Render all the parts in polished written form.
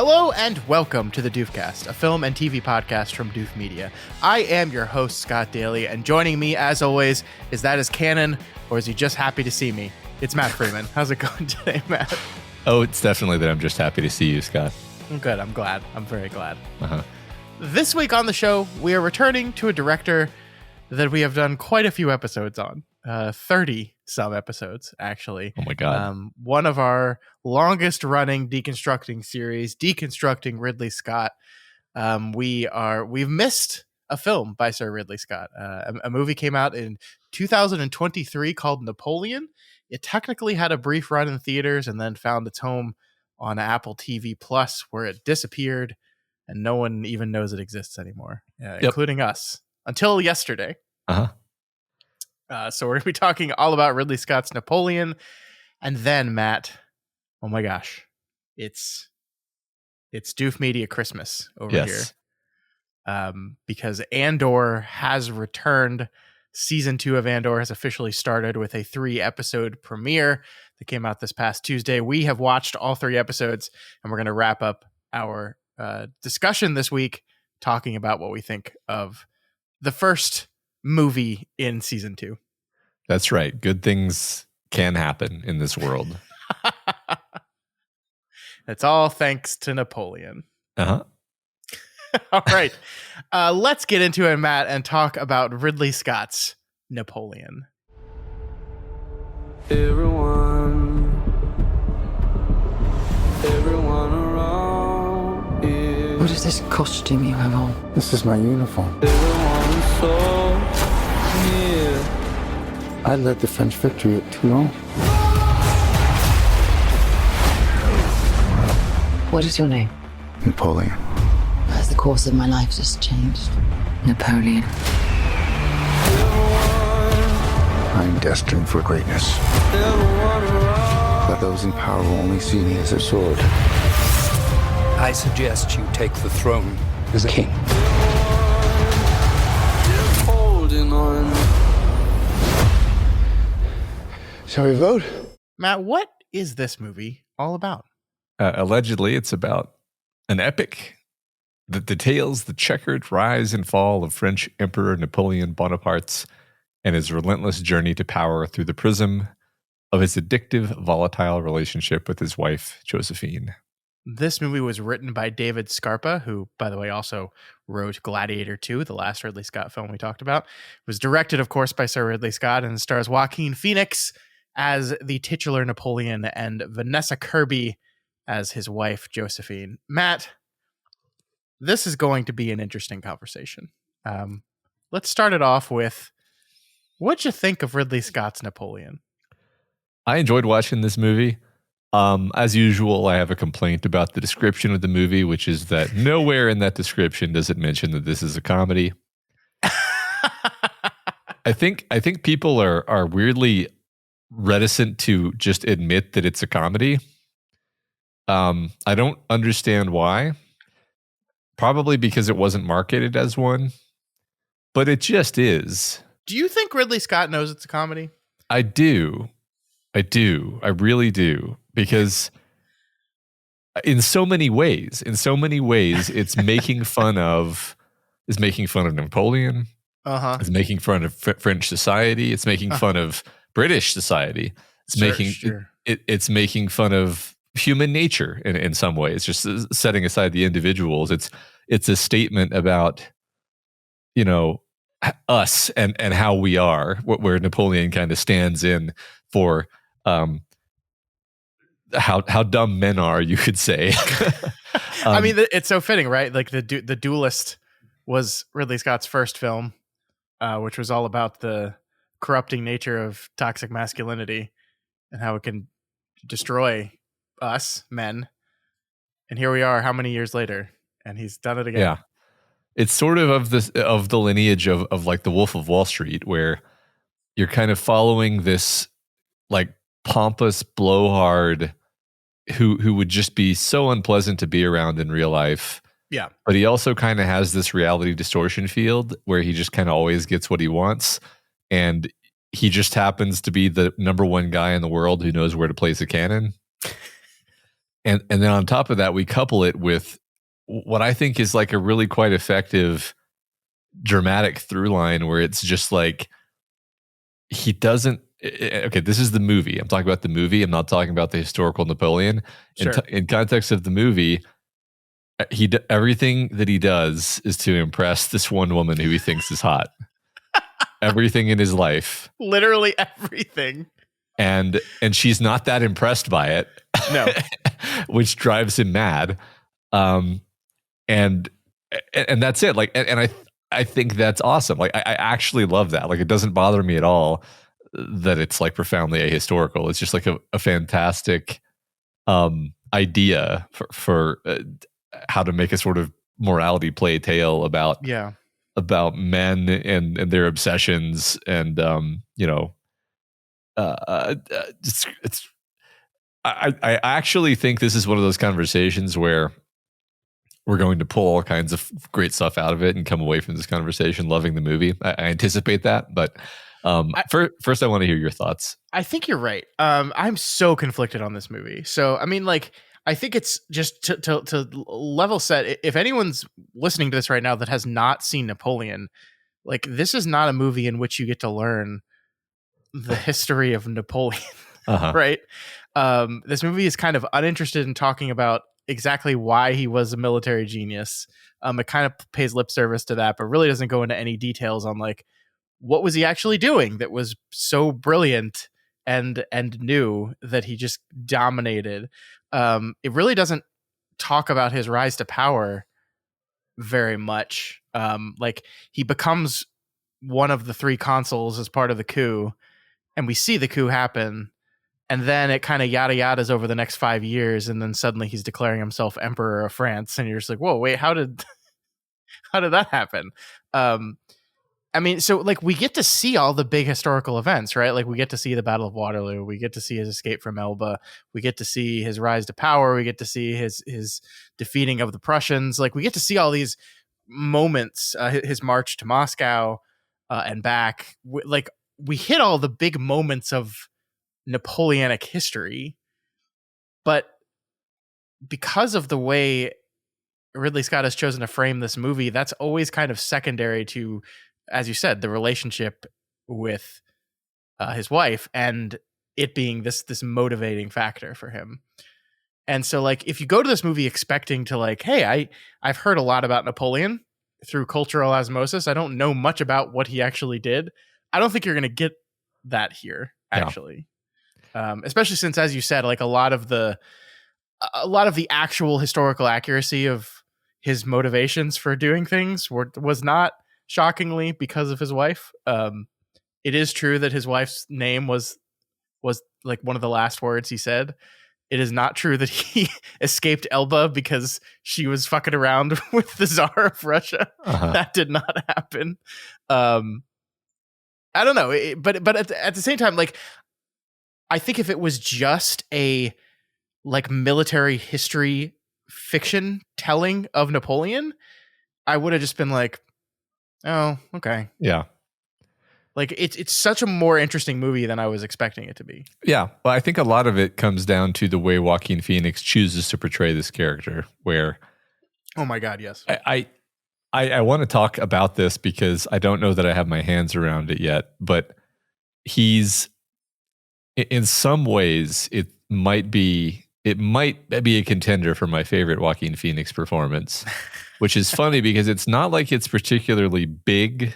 Hello and welcome to the Doofcast, a film and TV podcast from Doof Media. I am your host, Scott Daly, and joining me, as always, is that his canon, or is he just happy to see me? It's Matt Freeman. How's it going today, Matt? Oh, it's definitely that I'm just happy to see you, Scott. Good. I'm glad. I'm very glad. This week on the show, we are returning to a director that we have done quite a few episodes on. 30 some episodes, actually. Oh my God. One of our longest running Deconstructing series, Deconstructing Ridley Scott. We've missed a film by Sir Ridley Scott. A movie came out in 2023 called Napoleon. It technically had a brief run in theaters and then found its home on Apple TV Plus, where it disappeared and no one even knows it exists anymore, including us, until yesterday. So we're going to be talking all about Ridley Scott's Napoleon. And then, Matt, oh my gosh, it's Doof Media Christmas over here. Because Andor has returned. Season 2 of Andor has officially started with a 3-episode premiere that came out this past Tuesday. We have watched all 3 episodes, and we're going to wrap up our discussion this week talking about what we think of the first movie in season 2. That's right. Good things can happen in this world. It's all thanks to Napoleon. All right. Let's get into it, Matt, and talk about Ridley Scott's Napoleon. Everyone around here. What is this costume you have on? This is my uniform. Everyone so near. I led the French victory at Toulon. What is your name? Napoleon. As the course of my life just changed. Napoleon. I am destined for greatness. But those in power will only see me as a sword. I suggest you take the throne As a king. Holding on. Shall we vote? Matt, what is this movie all about? Allegedly, it's about an epic that details the checkered rise and fall of French Emperor Napoleon Bonaparte and his relentless journey to power through the prism of his addictive, volatile relationship with his wife, Josephine. This movie was written by David Scarpa, who, by the way, also wrote Gladiator 2, the last Ridley Scott film we talked about. It was directed, of course, by Sir Ridley Scott and stars Joaquin Phoenix as the titular Napoleon and Vanessa Kirby as his wife, Josephine. Matt, this is going to be an interesting conversation. Let's start it off with, what'd you think of Ridley Scott's Napoleon? I enjoyed watching this movie. As usual, I have a complaint about the description of the movie, which is that nowhere in that description does it mention that this is a comedy. I think people are weirdly reticent to just admit that it's a comedy. I don't understand why. Probably because it wasn't marketed as one, but it just is. Do you think Ridley Scott knows it's a comedy? I do. I really do. Because in so many ways, it's making fun of Napoleon. It's making fun of French society. It's making fun of British society. It's making fun of human nature in some ways, just setting aside the individuals. It's a statement about, us and how we are, where Napoleon kind of stands in for how dumb men are, you could say. I mean, it's so fitting, right? Like the Duelist was Ridley Scott's first film, which was all about the corrupting nature of toxic masculinity and how it can destroy us men. And here we are, how many years later, and he's done it again. Yeah, it's sort of the lineage of like the Wolf of Wall Street, where you're kind of following this like pompous blowhard who would just be so unpleasant to be around in real life. Yeah. But he also kind of has this reality distortion field where he just kind of always gets what he wants. And he just happens to be the number one guy in the world who knows where to place a cannon. And then on top of that, we couple it with what I think is like a really quite effective dramatic through line where it's just like he doesn't. Okay, this is the movie. I'm talking about the movie. I'm not talking about the historical Napoleon. Sure. In context of the movie, everything that he does is to impress this one woman who he thinks is hot. Everything in his life, literally everything, and she's not that impressed by it. No, which drives him mad. And that's it. Like, and I think that's awesome. Like, I actually love that. Like, it doesn't bother me at all that it's like profoundly ahistorical. It's just like a fantastic idea for how to make a sort of morality play tale about men and their obsessions and I actually think this is one of those conversations where we're going to pull all kinds of great stuff out of it and come away from this conversation loving the movie. I anticipate that, but first I want to hear your thoughts. I think you're right. I'm so conflicted on this movie. So, I mean, like, I think it's just to level set. If anyone's listening to this right now that has not seen Napoleon, like, this is not a movie in which you get to learn the history of Napoleon, right? This movie is kind of uninterested in talking about exactly why he was a military genius. It kind of pays lip service to that, but really doesn't go into any details on like what was he actually doing that was so brilliant and new that he just dominated. It really doesn't talk about his rise to power very much. Like, he becomes one of the 3 consuls as part of the coup, and we see the coup happen. And then it kind of yada yadas over the next 5 years, and then suddenly he's declaring himself emperor of France, and you're just like, whoa, wait, how did that happen? I mean, so like we get to see all the big historical events, right? Like we get to see the Battle of Waterloo, we get to see his escape from Elba, we get to see his rise to power, we get to see his defeating of the Prussians. Like we get to see all these moments, his march to Moscow and back. Like we hit all the big moments of Napoleonic history, but because of the way Ridley Scott has chosen to frame this movie, that's always kind of secondary to, as you said, the relationship with his wife and it being this motivating factor for him. And so like if you go to this movie expecting to like, hey, I've heard a lot about Napoleon through cultural osmosis, I don't know much about what he actually did, I don't think you're going to get that here actually. Especially since, as you said, like a lot of the actual historical accuracy of his motivations for doing things was not, shockingly, because of his wife. It is true that his wife's name was like one of the last words he said. It is not true that he escaped Elba because she was fucking around with the Tsar of Russia. That did not happen. I don't know, but at the same time, like, I think if it was just a like military history fiction telling of Napoleon, I would have just been like, oh, okay. Yeah. Like it's such a more interesting movie than I was expecting it to be. Yeah. Well, I think a lot of it comes down to the way Joaquin Phoenix chooses to portray this character, where oh my God, yes. I want to talk about this because I don't know that I have my hands around it yet, but he's in some ways it might be a contender for my favorite Joaquin Phoenix performance, which is funny because it's not like it's particularly big.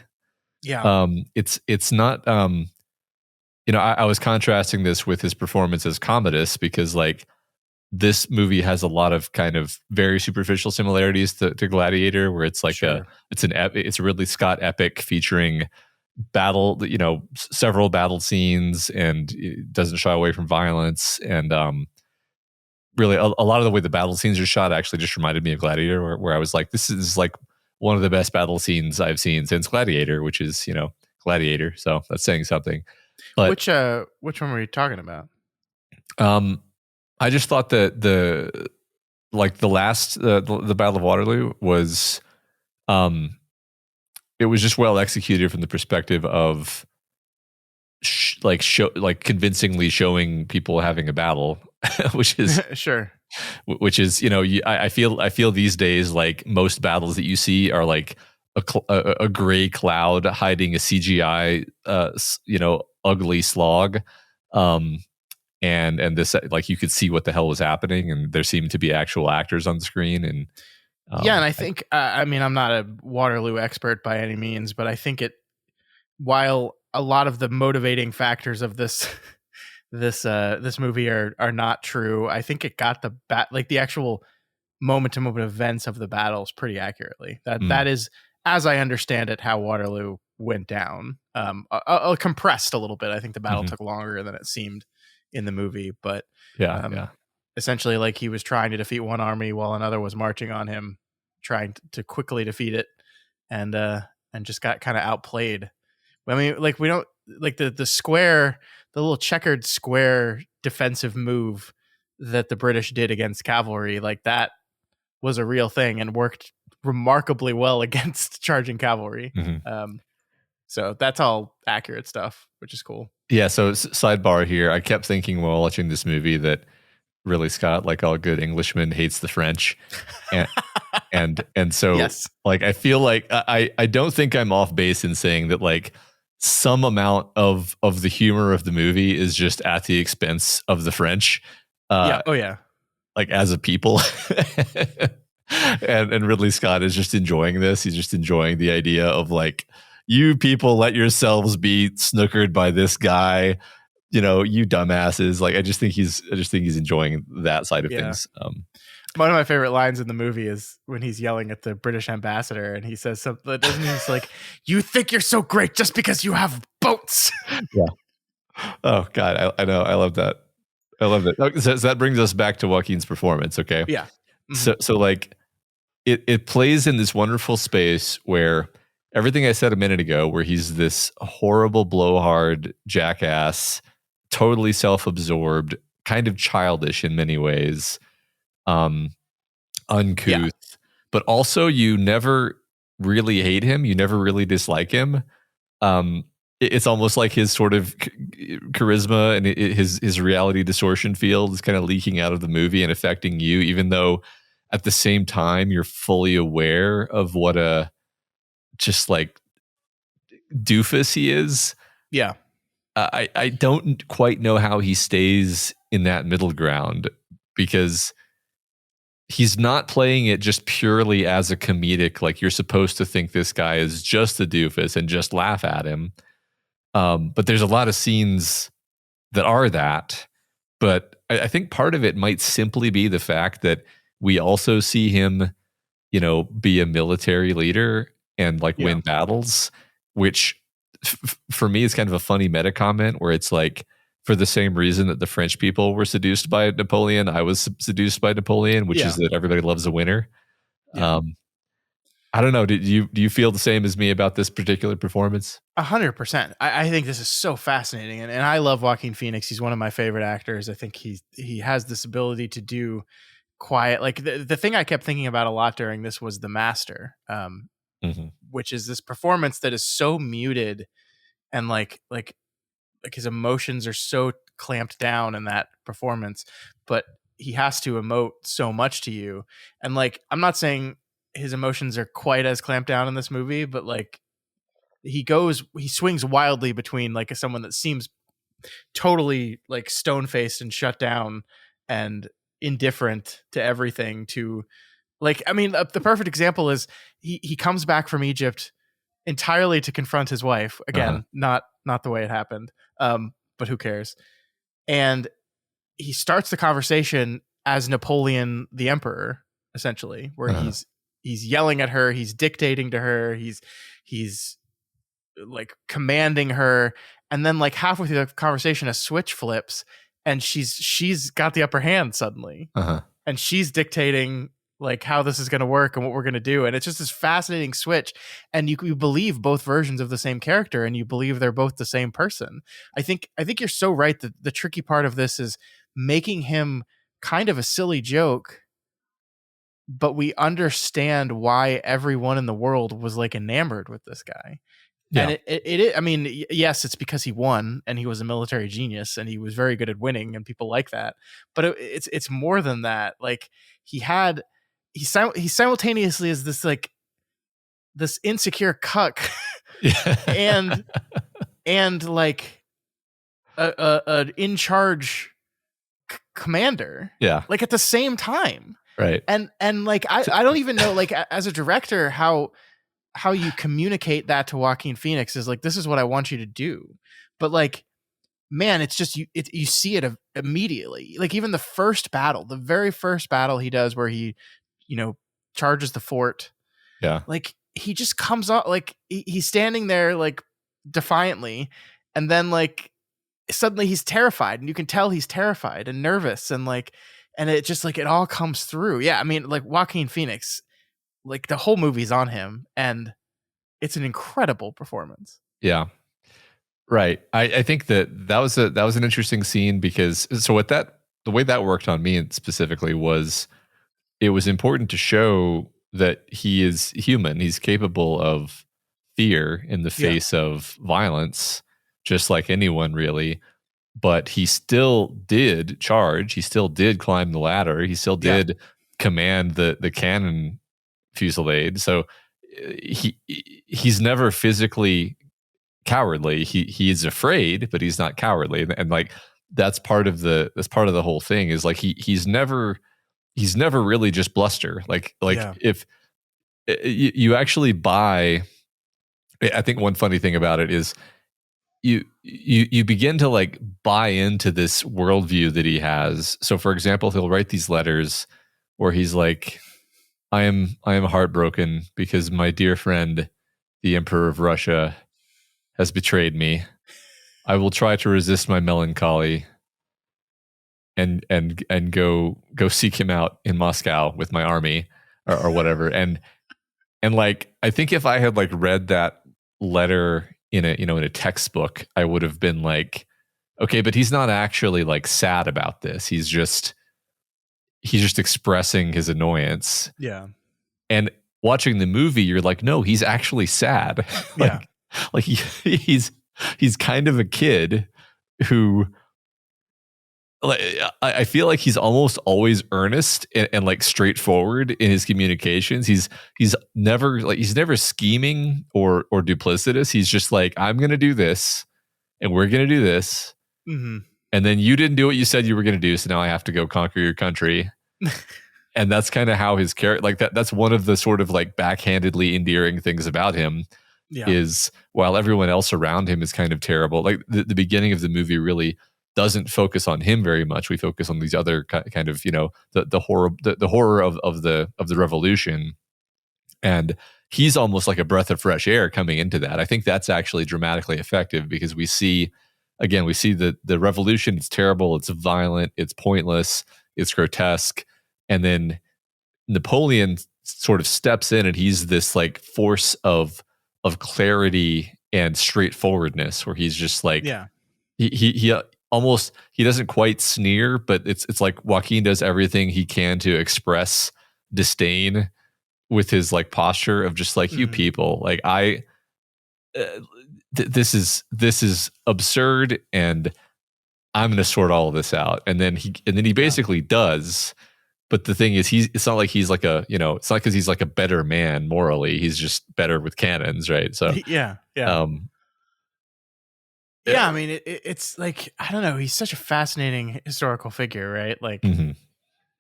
Yeah. It's not, I was contrasting this with his performance as Commodus because like this movie has a lot of kind of very superficial similarities to Gladiator, where it's like it's a Ridley Scott epic featuring battle, several battle scenes, and it doesn't shy away from violence. And really a lot of the way the battle scenes are shot actually just reminded me of Gladiator, where I was like, this is like one of the best battle scenes I've seen since Gladiator, which is, Gladiator. So that's saying something. But which one were you talking about? I just thought that the Battle of Waterloo was, it was just well executed from the perspective of convincingly showing people having a battle, which is sure. which is, you know, I feel these days like most battles that you see are like a gray cloud hiding a CGI, you know, ugly slog. And this, like, you could see what the hell was happening, and there seemed to be actual actors on the screen. And yeah, and I think, I mean, I'm not a Waterloo expert by any means, but I think while a lot of the motivating factors of this this movie are not true, I think it got the actual moment to moment events of the battles pretty accurately. That is, as I understand it, how Waterloo went down. Compressed a little bit. I think the battle took longer than it seemed in the movie, but essentially, like, he was trying to defeat one army while another was marching on him, trying to quickly defeat it, and just got kind of outplayed. I mean, like, we don't like the square, the little checkered square defensive move that the British did against cavalry, like, that was a real thing and worked remarkably well against charging cavalry. So that's all accurate stuff, which is cool. Yeah. So sidebar here, I kept thinking while watching this movie that Ridley Scott, like all good Englishmen, hates the French, and so yes. Like, I feel like I don't think I'm off base in saying that, like, some amount of the humor of the movie is just at the expense of the French. Like, as a people. and Ridley Scott is just enjoying this. He's just enjoying the idea of, like, you people let yourselves be snookered by this guy, you know, you dumbasses. Like, I just think he's enjoying that side of things. One of my favorite lines in the movie is when he's yelling at the British ambassador, and he says something, doesn't he? He's like, "You think you're so great just because you have boats." Yeah. Oh God, I know. I love that. I love it. Okay, so that brings us back to Joaquin's performance. Okay. Yeah. So like, it plays in this wonderful space where everything I said a minute ago, where he's this horrible blowhard jackass, totally self-absorbed, kind of childish in many ways, uncouth, but also you never really hate him, you never really dislike him. It's almost like his sort of charisma and his reality distortion field is kind of leaking out of the movie and affecting you, even though at the same time you're fully aware of what a just like doofus he is. Yeah. I don't quite know how he stays in that middle ground, because he's not playing it just purely as a comedic, like, you're supposed to think this guy is just a doofus and just laugh at him. But there's a lot of scenes that are that. But I think part of it might simply be the fact that we also see him, you know, be a military leader and like win battles, which for me is kind of a funny meta comment, where it's like, for the same reason that the French people were seduced by Napoleon, I was seduced by Napoleon, which is that everybody loves a winner. I don't know. Do you feel the same as me about this particular performance? 100%. I think this is so fascinating, and I love Joaquin Phoenix. He's one of my favorite actors. I think he has this ability to do quiet. Like, the thing I kept thinking about a lot during this was The Master, which is this performance that is so muted, and like his emotions are so clamped down in that performance, but he has to emote so much to you. And like, I'm not saying his emotions are quite as clamped down in this movie, but like, he swings wildly between like someone that seems totally like stone-faced and shut down and indifferent to everything, to like, I mean, the perfect example is he comes back from Egypt entirely to confront his wife again. Not the way it happened, but who cares? And he starts the conversation as Napoleon the Emperor, essentially, where he's yelling at her, he's dictating to her, he's like commanding her, and then like halfway through the conversation a switch flips and she's got the upper hand suddenly, and she's dictating like how this is going to work and what we're going to do. And it's just this fascinating switch, and you believe both versions of the same character, and you believe they're both the same person. I think you're so right that the tricky part of this is making him kind of a silly joke, but we understand why everyone in the world was like enamored with this guy. And it I mean, yes, it's because he won and he was a military genius and he was very good at winning and people like that. But it's more than that. Like he simultaneously is this like this insecure cuck and like a in charge commander. Yeah. Like at the same time. Right. And like I don't even know like as a director how you communicate that to Joaquin Phoenix is like, this is what I want you to do. But like, man, it's just, you see it immediately. Like even the very first battle he does where he, charges the fort. Yeah. Like he just comes up, like he's standing there like defiantly. And then like suddenly he's terrified and you can tell he's terrified and nervous. And like, and it just like, it all comes through. Yeah. I mean, like Joaquin Phoenix, like the whole movie's on him and it's an incredible performance. Yeah. Right. I think that was an interesting scene because the way that worked on me specifically was it was important to show that he is human. He's capable of fear in the face of violence, just like anyone really. But he still did charge. He still did climb the ladder. He still did command the cannon fusillade. So he's never physically cowardly. He's afraid, but he's not cowardly. And like that's part of the whole thing is like he's never really just bluster. Like if you actually buy, I think one funny thing about it is you begin to like buy into this worldview that he has. So for example, he'll write these letters where he's like, I am heartbroken because my dear friend, the Emperor of Russia, has betrayed me. I will try to resist my melancholy and go seek him out in Moscow with my army or whatever. And like I think if I had like read that letter in a textbook, I would have been like, okay, but he's not actually like sad about this. He's just expressing his annoyance. Yeah. And watching the movie, you're like, no, he's actually sad. Like he's kind of a kid who, like, I feel like he's almost always earnest and like straightforward in his communications. He's never scheming or duplicitous. He's just like, I'm going to do this and we're going to do this. Mm-hmm. And then you didn't do what you said you were going to do. So now I have to go conquer your country. And that's kind of how his character, like that's one of the sort of like backhandedly endearing things about him is while everyone else around him is kind of terrible. Like the beginning of the movie really doesn't focus on him very much. We focus on these other kind of, the horror of the revolution. And he's almost like a breath of fresh air coming into that. I think that's actually dramatically effective because we see the revolution. It's terrible. It's violent. It's pointless. It's grotesque. And then Napoleon sort of steps in and he's this like force of clarity and straightforwardness where he's just like, he almost, he doesn't quite sneer, but it's like Joaquin does everything he can to express disdain with his like posture of just like, you people, like this is absurd and I'm going to sort all of this out. And then he basically does. But the thing is, it's not like he's like it's not because he's like a better man morally. He's just better with cannons, right? So yeah. I mean, it's like, I don't know. He's such a fascinating historical figure, right? Like,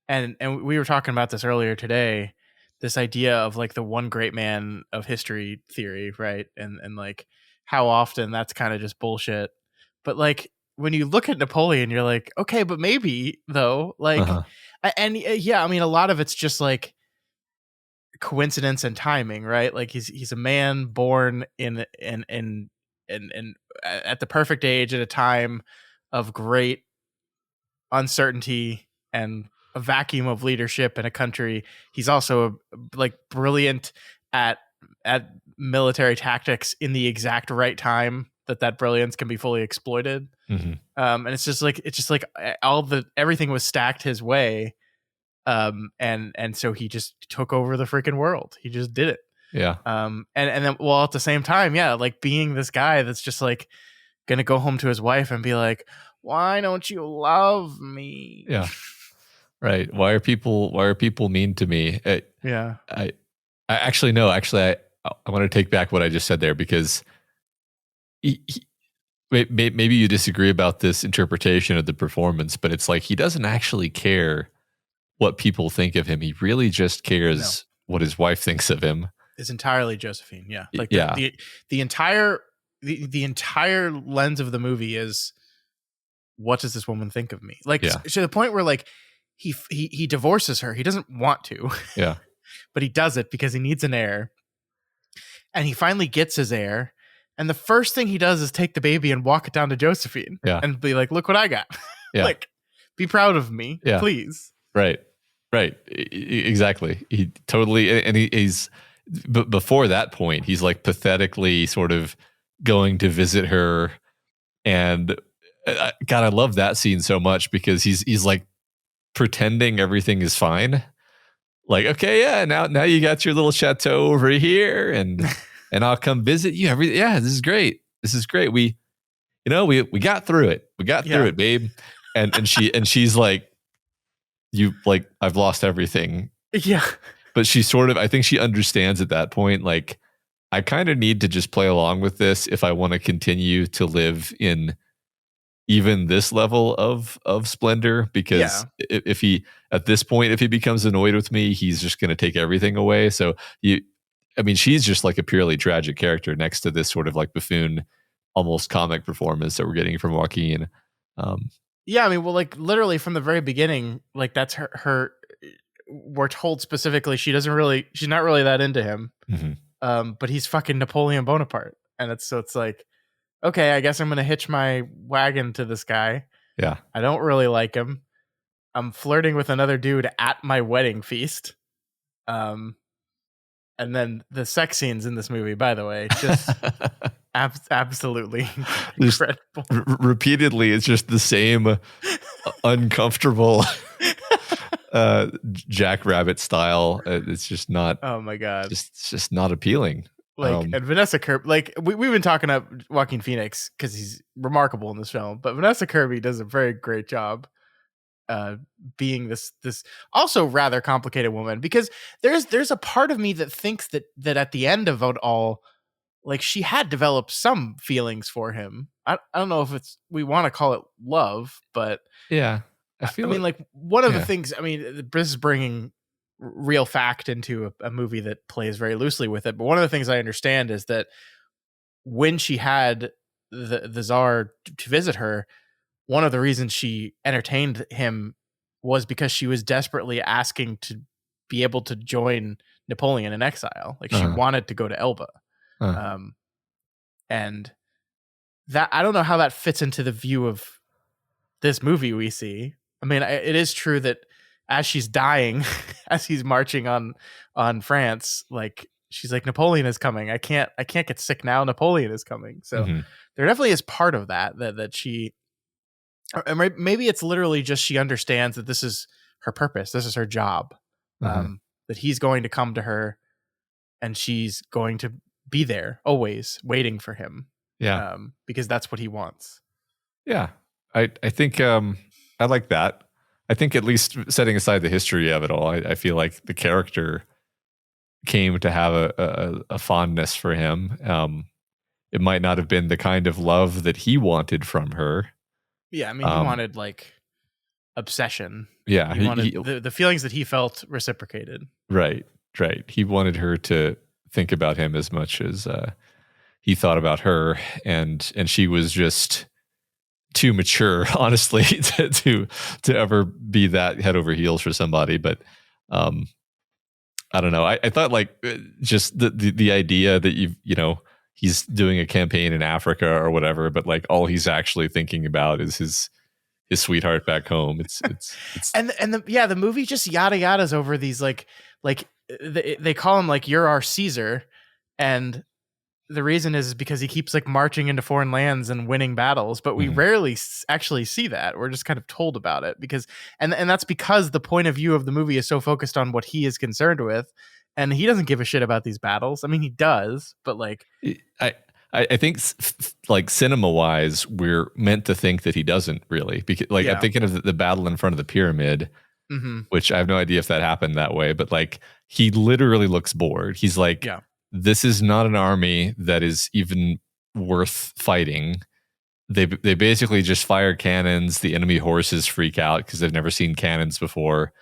and we were talking about this earlier today. This idea of like the one great man of history theory, right? And like how often that's kind of just bullshit. But like when you look at Napoleon, you're like, okay, but maybe though, like. And yeah, I mean, a lot of it's just like coincidence and timing, right? Like he's a man born in at the perfect age at a time of great uncertainty and a vacuum of leadership in a country. He's also like brilliant at military tactics in the exact right time that brilliance can be fully exploited. And it's just like everything was stacked his way. And so he just took over the freaking world. He just did it. Yeah. And then, well, at the same time, yeah, like being this guy that's just like gonna go home to his wife and be like, why don't you love me? Yeah. Right. Why are people mean to me? Yeah. I actually no. Actually, I want to take back what I just said there, because maybe you disagree about this interpretation of the performance, but it's like he doesn't actually care what people think of him. He really just cares what his wife thinks of him. It's entirely Josephine. Yeah. Like Yeah. the entire lens of the movie is, what does this woman think of me? Like, to the point where like he divorces her. He doesn't want to. Yeah. But he does it because he needs an heir. And he finally gets his heir. And the first thing he does is take the baby and walk it down to Josephine and be like, look what I got. Yeah. Like, be proud of me, please. Right. Exactly. He totally, and he's, but before that point, he's like pathetically sort of going to visit her. And God, I love that scene so much, because he's like pretending everything is fine. Like, okay, yeah, now you got your little chateau over here, and I'll come visit you. This is great. We got through it. We got through it, babe. And she's like, I've lost everything. Yeah. But she sort of, I think she understands at that point, like, I kind of need to just play along with this if I want to continue to live in even this level of splendor, because if he, at this point, if he becomes annoyed with me, he's just going to take everything away. So she's just like a purely tragic character next to this sort of like buffoon, almost comic performance that we're getting from Joaquin. Yeah, I mean, well, like literally from the very beginning, like that's her. We're told specifically she's not really that into him. Mm-hmm. But he's fucking Napoleon Bonaparte, and it's like, okay, I guess I'm gonna hitch my wagon to this guy. Yeah, I don't really like him. I'm flirting with another dude at my wedding feast. And then the sex scenes in this movie, by the way, just absolutely incredible. Repeatedly, it's just the same uncomfortable Jackrabbit style. It's just not. Oh my god! It's just not appealing. Like, and Vanessa Kirby, like we've been talking up Joaquin Phoenix because he's remarkable in this film, but Vanessa Kirby does a very great job being this also rather complicated woman, because there's a part of me that thinks that at the end of it all, like she had developed some feelings for him. I don't know if we want to call it love, but yeah, I mean, like one of the things, I mean, this is bringing real fact into a movie that plays very loosely with it, but one of the things I understand is that when she had the Tsar to visit her, one of the reasons she entertained him was because she was desperately asking to be able to join Napoleon in exile. Like she wanted to go to Elba. And that, I don't know how that fits into the view of this movie we see. I mean, it is true that as she's dying, as he's marching on France, like she's like, Napoleon is coming. I can't get sick now. Napoleon is coming. So there definitely is part of that she, or maybe it's literally just she understands that this is her purpose. This is her job. That he's going to come to her, and she's going to be there always waiting for him. Yeah, because that's what he wants. Yeah, I think I like that. I think, at least setting aside the history of it all, I feel like the character came to have a fondness for him. It might not have been the kind of love that he wanted from her. Yeah, I mean, he wanted like obsession. Yeah, he wanted the feelings that he felt reciprocated. Right. He wanted her to think about him as much as he thought about her, and she was just too mature, honestly, to ever be that head over heels for somebody. But I don't know. I thought like just the idea that he's doing a campaign in Africa or whatever, but like all he's actually thinking about is his sweetheart back home. It's the movie just yada yadas over these like they call him like, you're our Caesar, and the reason is because he keeps like marching into foreign lands and winning battles, but we rarely actually see that. We're just kind of told about it because, and that's because the point of view of the movie is so focused on what he is concerned with. and he doesn't give a shit about these battles. I mean, he does, but like, I think like cinema wise, we're meant to think that he doesn't really, because like I'm thinking of the battle in front of the pyramid, which I have no idea if that happened that way, but like he literally looks bored. He's like, this is not an army that is even worth fighting. They basically just fire cannons. The enemy horses freak out because they've never seen cannons before,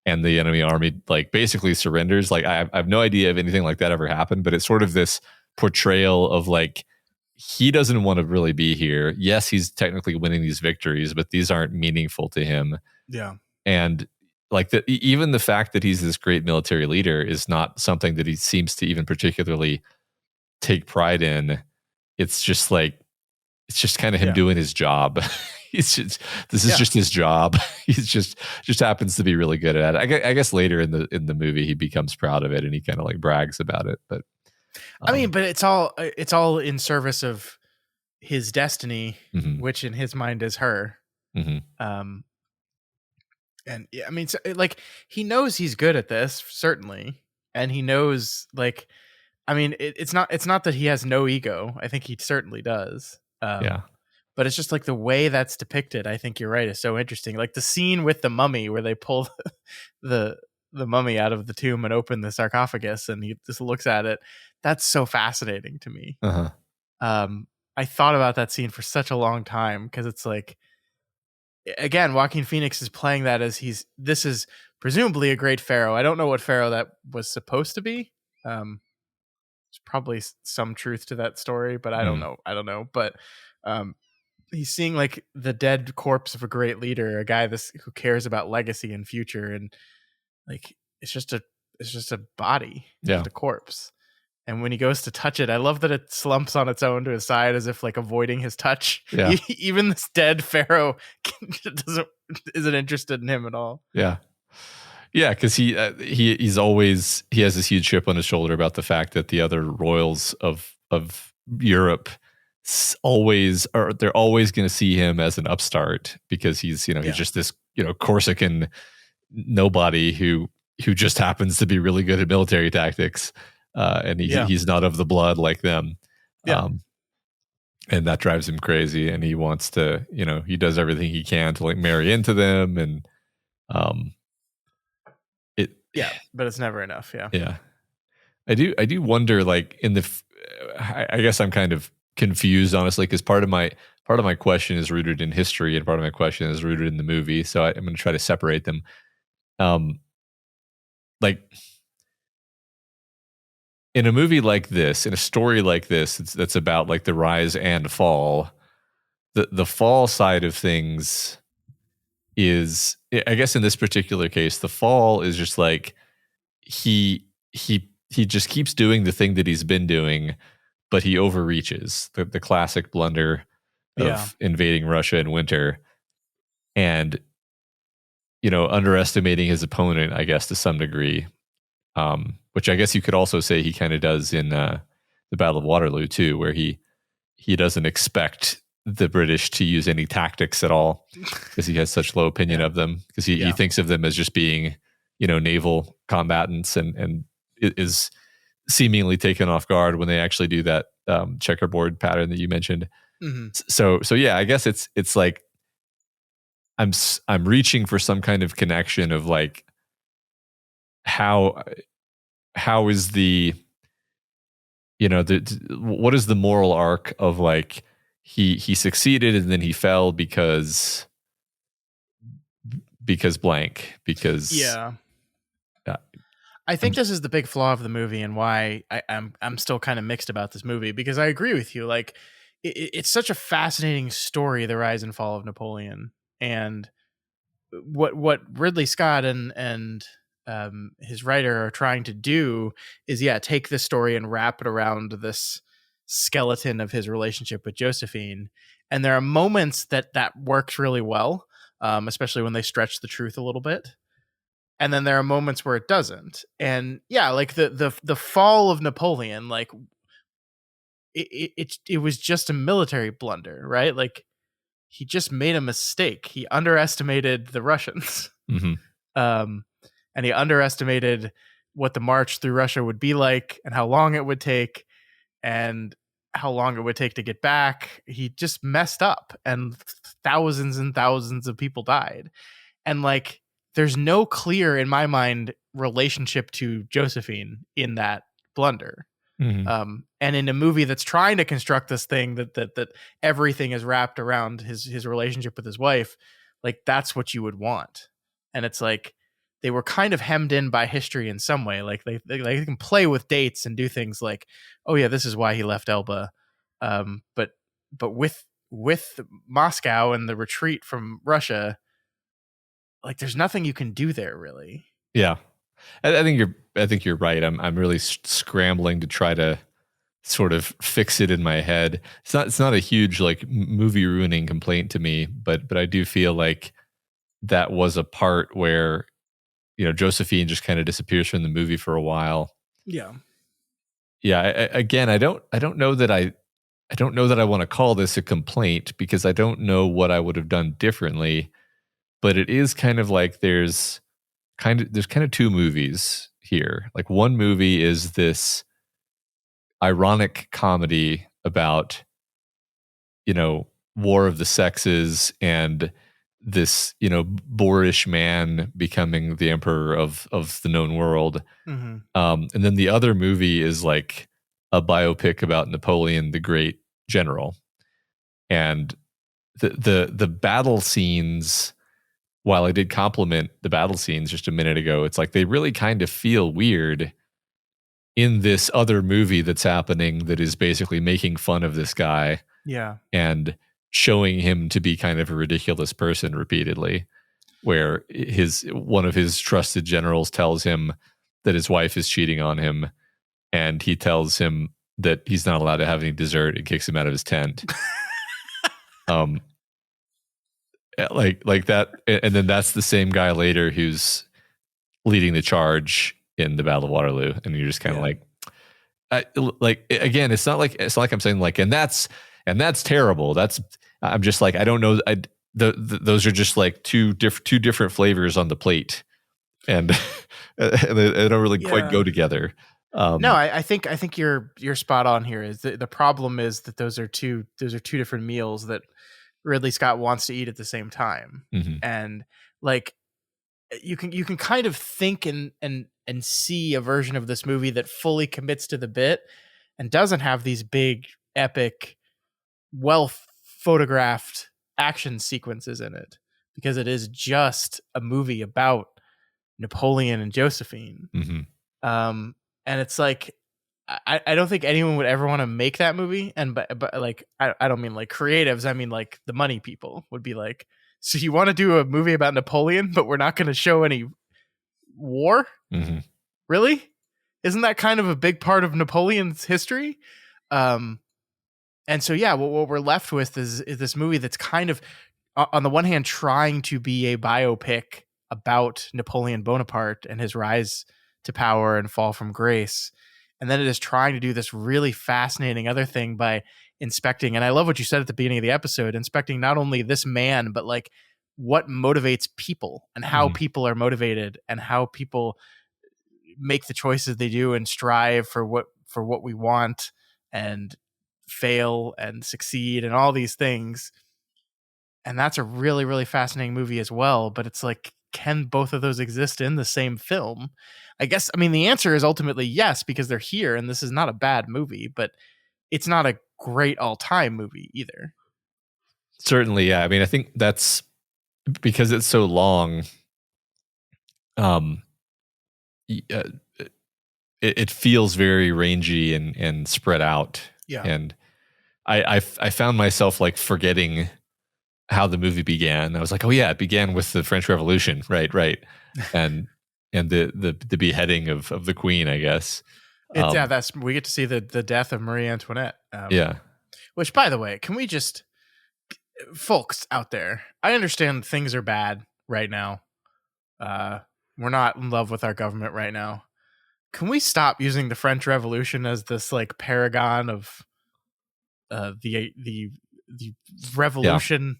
and the enemy army like basically surrenders. Like I have no idea if anything like that ever happened, but it's sort of this portrayal of like he doesn't want to really be here. Yes, he's technically winning these victories, but these aren't meaningful to him. Yeah, and like even the fact that he's this great military leader is not something that he seems to even particularly take pride in. It's just like, it's just kind of him doing his job. This is just his job. He's just happens to be really good at it. I guess later in the movie he becomes proud of it and he kind of like brags about it. But I mean, but it's all in service of his destiny, which in his mind is her. And yeah, I mean, so, like he knows he's good at this, certainly, and he knows like, I mean, it's not that he has no ego. I think he certainly does. But it's just like the way that's depicted. I think you're right. Is so interesting. Like the scene with the mummy where they pull the mummy out of the tomb and open the sarcophagus, and he just looks at it. That's so fascinating to me. I thought about that scene for such a long time because it's like, again, Joaquin Phoenix is playing that as this is presumably a great pharaoh. I don't know what pharaoh that was supposed to be. There's probably some truth to that story, but I don't know. But he's seeing like the dead corpse of a great leader, a guy who cares about legacy and future, and like it's just a body, just a corpse. And when he goes to touch it, I love that it slumps on its own to his side as if like avoiding his touch. Yeah. Even this dead pharaoh isn't interested in him at all. Yeah. Yeah, because he has this huge chip on his shoulder about the fact that the other royals of Europe they're always going to see him as an upstart because he's just this Corsican nobody who just happens to be really good at military tactics, and he's not of the blood like them. And that drives him crazy, and he wants to, he does everything he can to like marry into them, and but it's never enough. I do wonder, like I guess I'm kind of confused, honestly, because part of my question is rooted in history and part of my question is rooted in the movie, so I'm going to try to separate them. Like in a movie like this, in a story like this, that's about like the rise and fall, the fall side of things is, I guess in this particular case, the fall is just like he just keeps doing the thing that he's been doing, but he overreaches, the classic blunder of invading Russia in winter and underestimating his opponent, I guess, to some degree, which I guess you could also say he kind of does in the Battle of Waterloo too, where he doesn't expect the British to use any tactics at all because he has such low opinion of them, because he thinks of them as just being naval combatants, and is seemingly taken off guard when they actually do that checkerboard pattern that you mentioned. So yeah, I guess it's like I'm reaching for some kind of connection of like how is the what is the moral arc of like he succeeded and then he fell because blank, because I think this is the big flaw of the movie and why I'm still kind of mixed about this movie, because I agree with you. Like it's such a fascinating story, the rise and fall of Napoleon, and what Ridley Scott and his writer are trying to do is take this story and wrap it around this skeleton of his relationship with Josephine. And there are moments that works really well, especially when they stretch the truth a little bit. And then there are moments where it doesn't. And like the fall of Napoleon, like it was just a military blunder, right? Like he just made a mistake. He underestimated the Russians. And he underestimated what the march through Russia would be like and how long it would take and how long it would take to get back. He just messed up and thousands and thousands of people died. And like, there's no clear, in my mind, relationship to Josephine in that blunder. And in a movie that's trying to construct this thing that everything is wrapped around his relationship with his wife, like that's what you would want. And it's like they were kind of hemmed in by history in some way. Like they can play with dates and do things like, oh yeah, this is why he left Elba. But with Moscow and the retreat from Russia, like there's nothing you can do there really. Yeah. I think you're right. I'm really scrambling to try to sort of fix it in my head. It's not a huge like movie ruining complaint to me, but I do feel like that was a part where, you know, Josephine just kind of disappears from the movie for a while. Yeah. Yeah. I don't know that I want to call this a complaint because I don't know what I would have done differently, but it is kind of like there's kind of two movies here. Like one movie is this ironic comedy about, you know, war of the sexes and this, you know, boorish man becoming the emperor of the known world. And then the other movie is like a biopic about Napoleon, the great general. And the battle scenes, while I did compliment the battle scenes just a minute ago, it's like they really kind of feel weird in this other movie that's happening that is basically making fun of this guy. Yeah. And showing him to be kind of a ridiculous person repeatedly, where one of his trusted generals tells him that his wife is cheating on him, and he tells him that he's not allowed to have any dessert and kicks him out of his tent. Like that, and then that's the same guy later who's leading the charge in the Battle of Waterloo, and you're just kind of like again, it's not like I'm saying like, and that's terrible. I'm just like, I don't know. Those are just like two different flavors on the plate, and they don't really quite go together. No, I think you're spot on here. Is the problem is that those are two different meals that Ridley Scott wants to eat at the same time. And like you can kind of think and see a version of this movie that fully commits to the bit and doesn't have these big epic, well photographed action sequences in it, because it is just a movie about Napoleon and Josephine. And it's like, I don't think anyone would ever want to make that movie. And but like, I don't mean like creatives. I mean like the money people would be like, so you want to do a movie about Napoleon, but we're not going to show any war? Really? Isn't that kind of a big part of Napoleon's history? And so, yeah, what we're left with is this movie that's kind of, on the one hand, trying to be a biopic about Napoleon Bonaparte and his rise to power and fall from grace. And then it is trying to do this really fascinating other thing by inspecting. And I love what you said at the beginning of the episode, inspecting not only this man, but like what motivates people and how people are motivated and how people make the choices they do and strive for what we want and fail and succeed and all these things. And that's a really, really fascinating movie as well. But it's like, can both of those exist in the same film? I guess, I mean, the answer is ultimately yes, because they're here and this is not a bad movie, but it's not a great all-time movie either. Certainly, yeah. I mean, I think that's because it's so long. It feels very rangy and spread out. Yeah. And I found myself like forgetting how the movie began. I was like, oh yeah, it began with the French Revolution, right, and the beheading of the Queen, I guess. That's we get to see the death of Marie Antoinette. Yeah. Which, by the way, can we just, folks out there, I understand things are bad right now. We're not in love with our government right now. Can we stop using the French Revolution as this like paragon of the revolution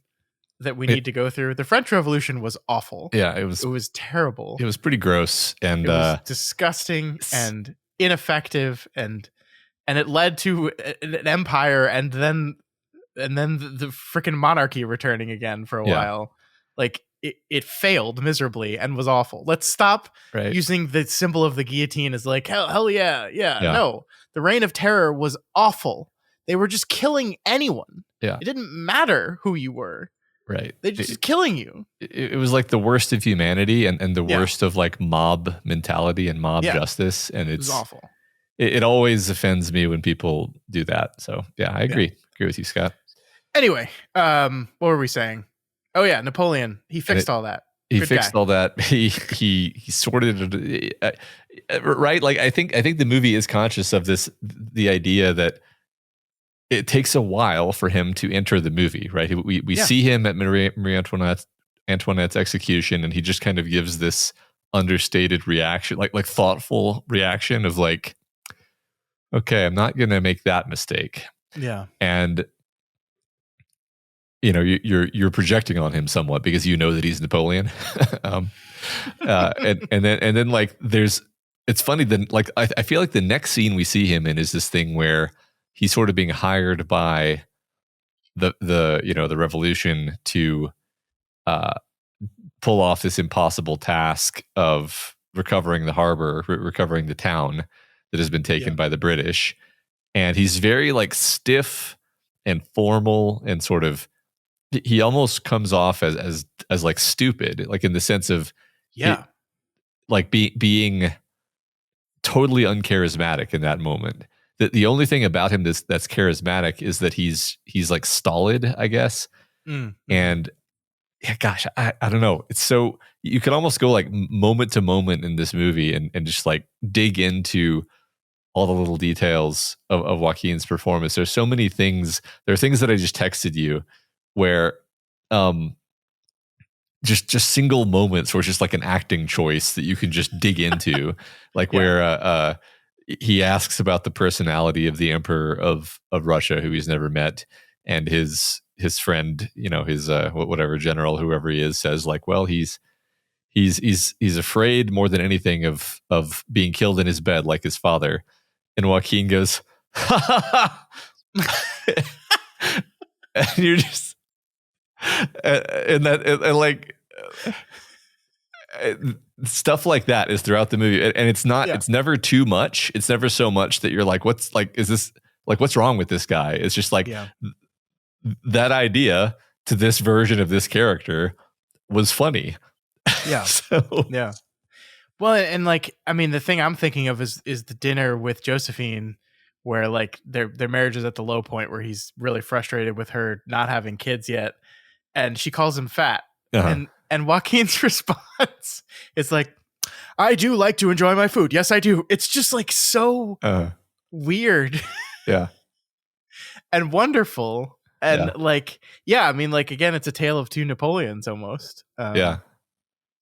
that we need to go through. The French Revolution was awful. Yeah, it was terrible. It was pretty gross, and it was disgusting and ineffective, and it led to an empire, and then the freaking monarchy returning again for a while. Like it failed miserably and was awful. Let's stop using the symbol of the guillotine as like hell yeah. No, the Reign of Terror was awful. They were just killing anyone. Yeah, it didn't matter who you were. Right, they just killing you. It was like the worst of humanity and the worst of like mob mentality and mob justice, and it was awful. It always offends me when people do that. So yeah, I agree. Agree with you, Scott. Anyway, what were we saying? Oh yeah, Napoleon. He fixed all that. He fixed all that. He sorted it right. Like I think the movie is conscious of this, the idea that it takes a while for him to enter the movie. Right. We see him at Marie Antoinette's execution, and he just kind of gives this understated reaction, like thoughtful reaction of like, okay, I'm not gonna make that mistake. Yeah. And you know, you're projecting on him somewhat because you know that he's Napoleon. And then like it's funny then, like I feel like the next scene we see him in is this thing where he's sort of being hired by the revolution to pull off this impossible task of recovering the harbor, recovering the town that has been taken by the British. And he's very like stiff and formal, and sort of he almost comes off as like stupid, like in the sense of being totally uncharismatic in that moment. That the only thing about him that's charismatic is that he's like stolid, I guess. And yeah, gosh, I don't know. It's so you can almost go like moment to moment in this movie and just like dig into all the little details of Joaquin's performance. There's so many things. There are things that I just texted you where just single moments where it's just like an acting choice that you can just dig into, like where he asks about the personality of the Emperor of Russia, who he's never met, and his friend, you know, his whatever general, whoever he is, says like, well, he's afraid more than anything of being killed in his bed like his father. And Joaquin goes, ha ha ha. And you're just stuff like that is throughout the movie, and it's not it's never too much. It's never so much that you're like, what's wrong with this guy? It's just like that idea to this version of this character was funny. Well, and like, I mean, the thing I'm thinking of is the dinner with Josephine, where like their marriage is at the low point, where he's really frustrated with her not having kids yet, and she calls him fat. And Joaquin's response is like, I do like to enjoy my food. Yes, I do. It's just like so weird. Yeah. And wonderful. And like, I mean, like, again, it's a tale of two Napoleons almost.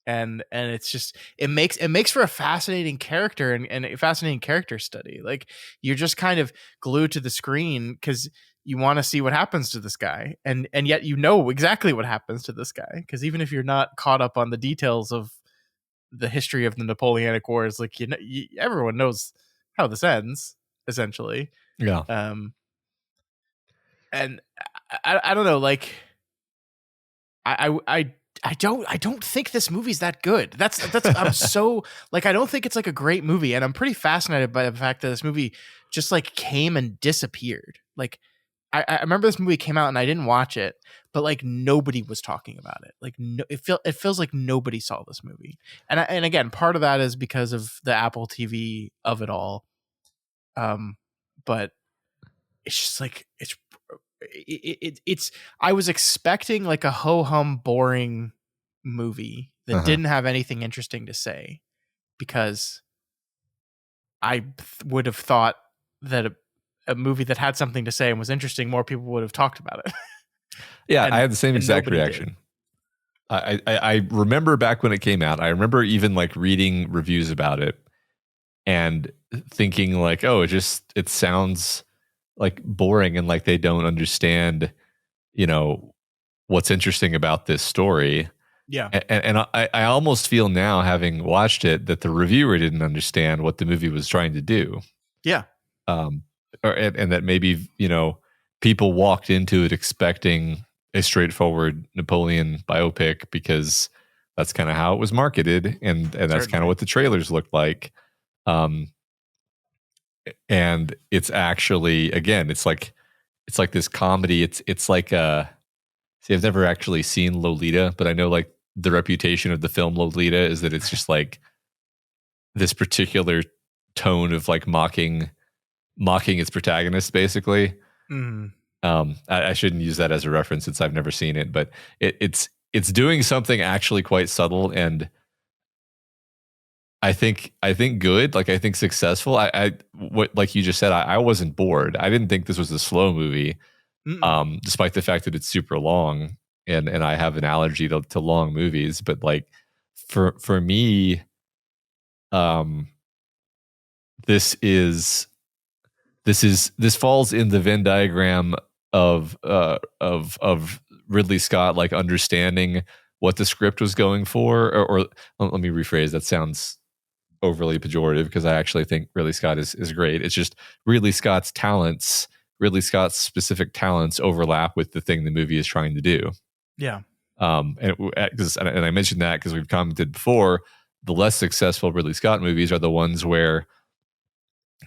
And it's just, it makes for a fascinating character and a fascinating character study. Like, you're just kind of glued to the screen because you want to see what happens to this guy, and yet you know exactly what happens to this guy, because even if you're not caught up on the details of the history of the Napoleonic Wars, like, you know, everyone knows how this ends essentially. And I don't know, like, I don't think this movie's that good. That's I'm so like, I don't think it's like a great movie, and I'm pretty fascinated by the fact that this movie just like came and disappeared. Like, I remember this movie came out and I didn't watch it, but like nobody was talking about it. Like, it feels like nobody saw this movie. And again, part of that is because of the Apple TV of it all. But it's just like it's I was expecting like a ho-hum boring movie that didn't have anything interesting to say, because I would have thought that a movie that had something to say and was interesting, more people would have talked about it. I had the same exact reaction. I remember back when it came out, I remember even like reading reviews about it and thinking like, oh, it sounds like boring, and like they don't understand, you know, what's interesting about this story. Yeah. And I almost feel now, having watched it, that the reviewer didn't understand what the movie was trying to do. Yeah. And that maybe, people walked into it expecting a straightforward Napoleon biopic because that's kind of how it was marketed, and that's kind of what the trailers looked like. And it's actually, again, it's like this comedy. It's like see, I've never actually seen Lolita, but I know like the reputation of the film Lolita is that it's just like this particular tone of like mocking its protagonist, basically. I shouldn't use that as a reference since I've never seen it, but it's doing something actually quite subtle, and I think good. Like, I think successful. What, like you just said, I wasn't bored. I didn't think this was a slow movie, despite the fact that it's super long, and I have an allergy to long movies. But like for me, this falls in the Venn diagram of Ridley Scott, like understanding what the script was going for, or let me rephrase. That sounds overly pejorative, because I actually think Ridley Scott is great. It's just Ridley Scott's specific talents overlap with the thing the movie is trying to do. Yeah. And I mentioned that because we've commented before, the less successful Ridley Scott movies are the ones where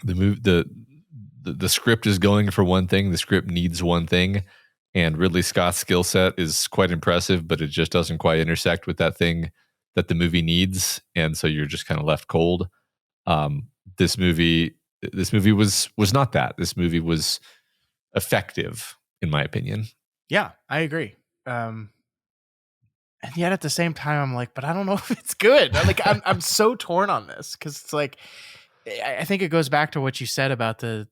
the script is going for one thing, the script needs one thing, and Ridley Scott's skill set is quite impressive, but it just doesn't quite intersect with that thing that the movie needs, and so you're just kind of left cold. This movie was not that. This movie was effective, in my opinion. Yeah, I agree. And yet at the same time, I'm like, but I don't know if it's good. Like, I'm so torn on this, because it's like, I think it goes back to what you said about the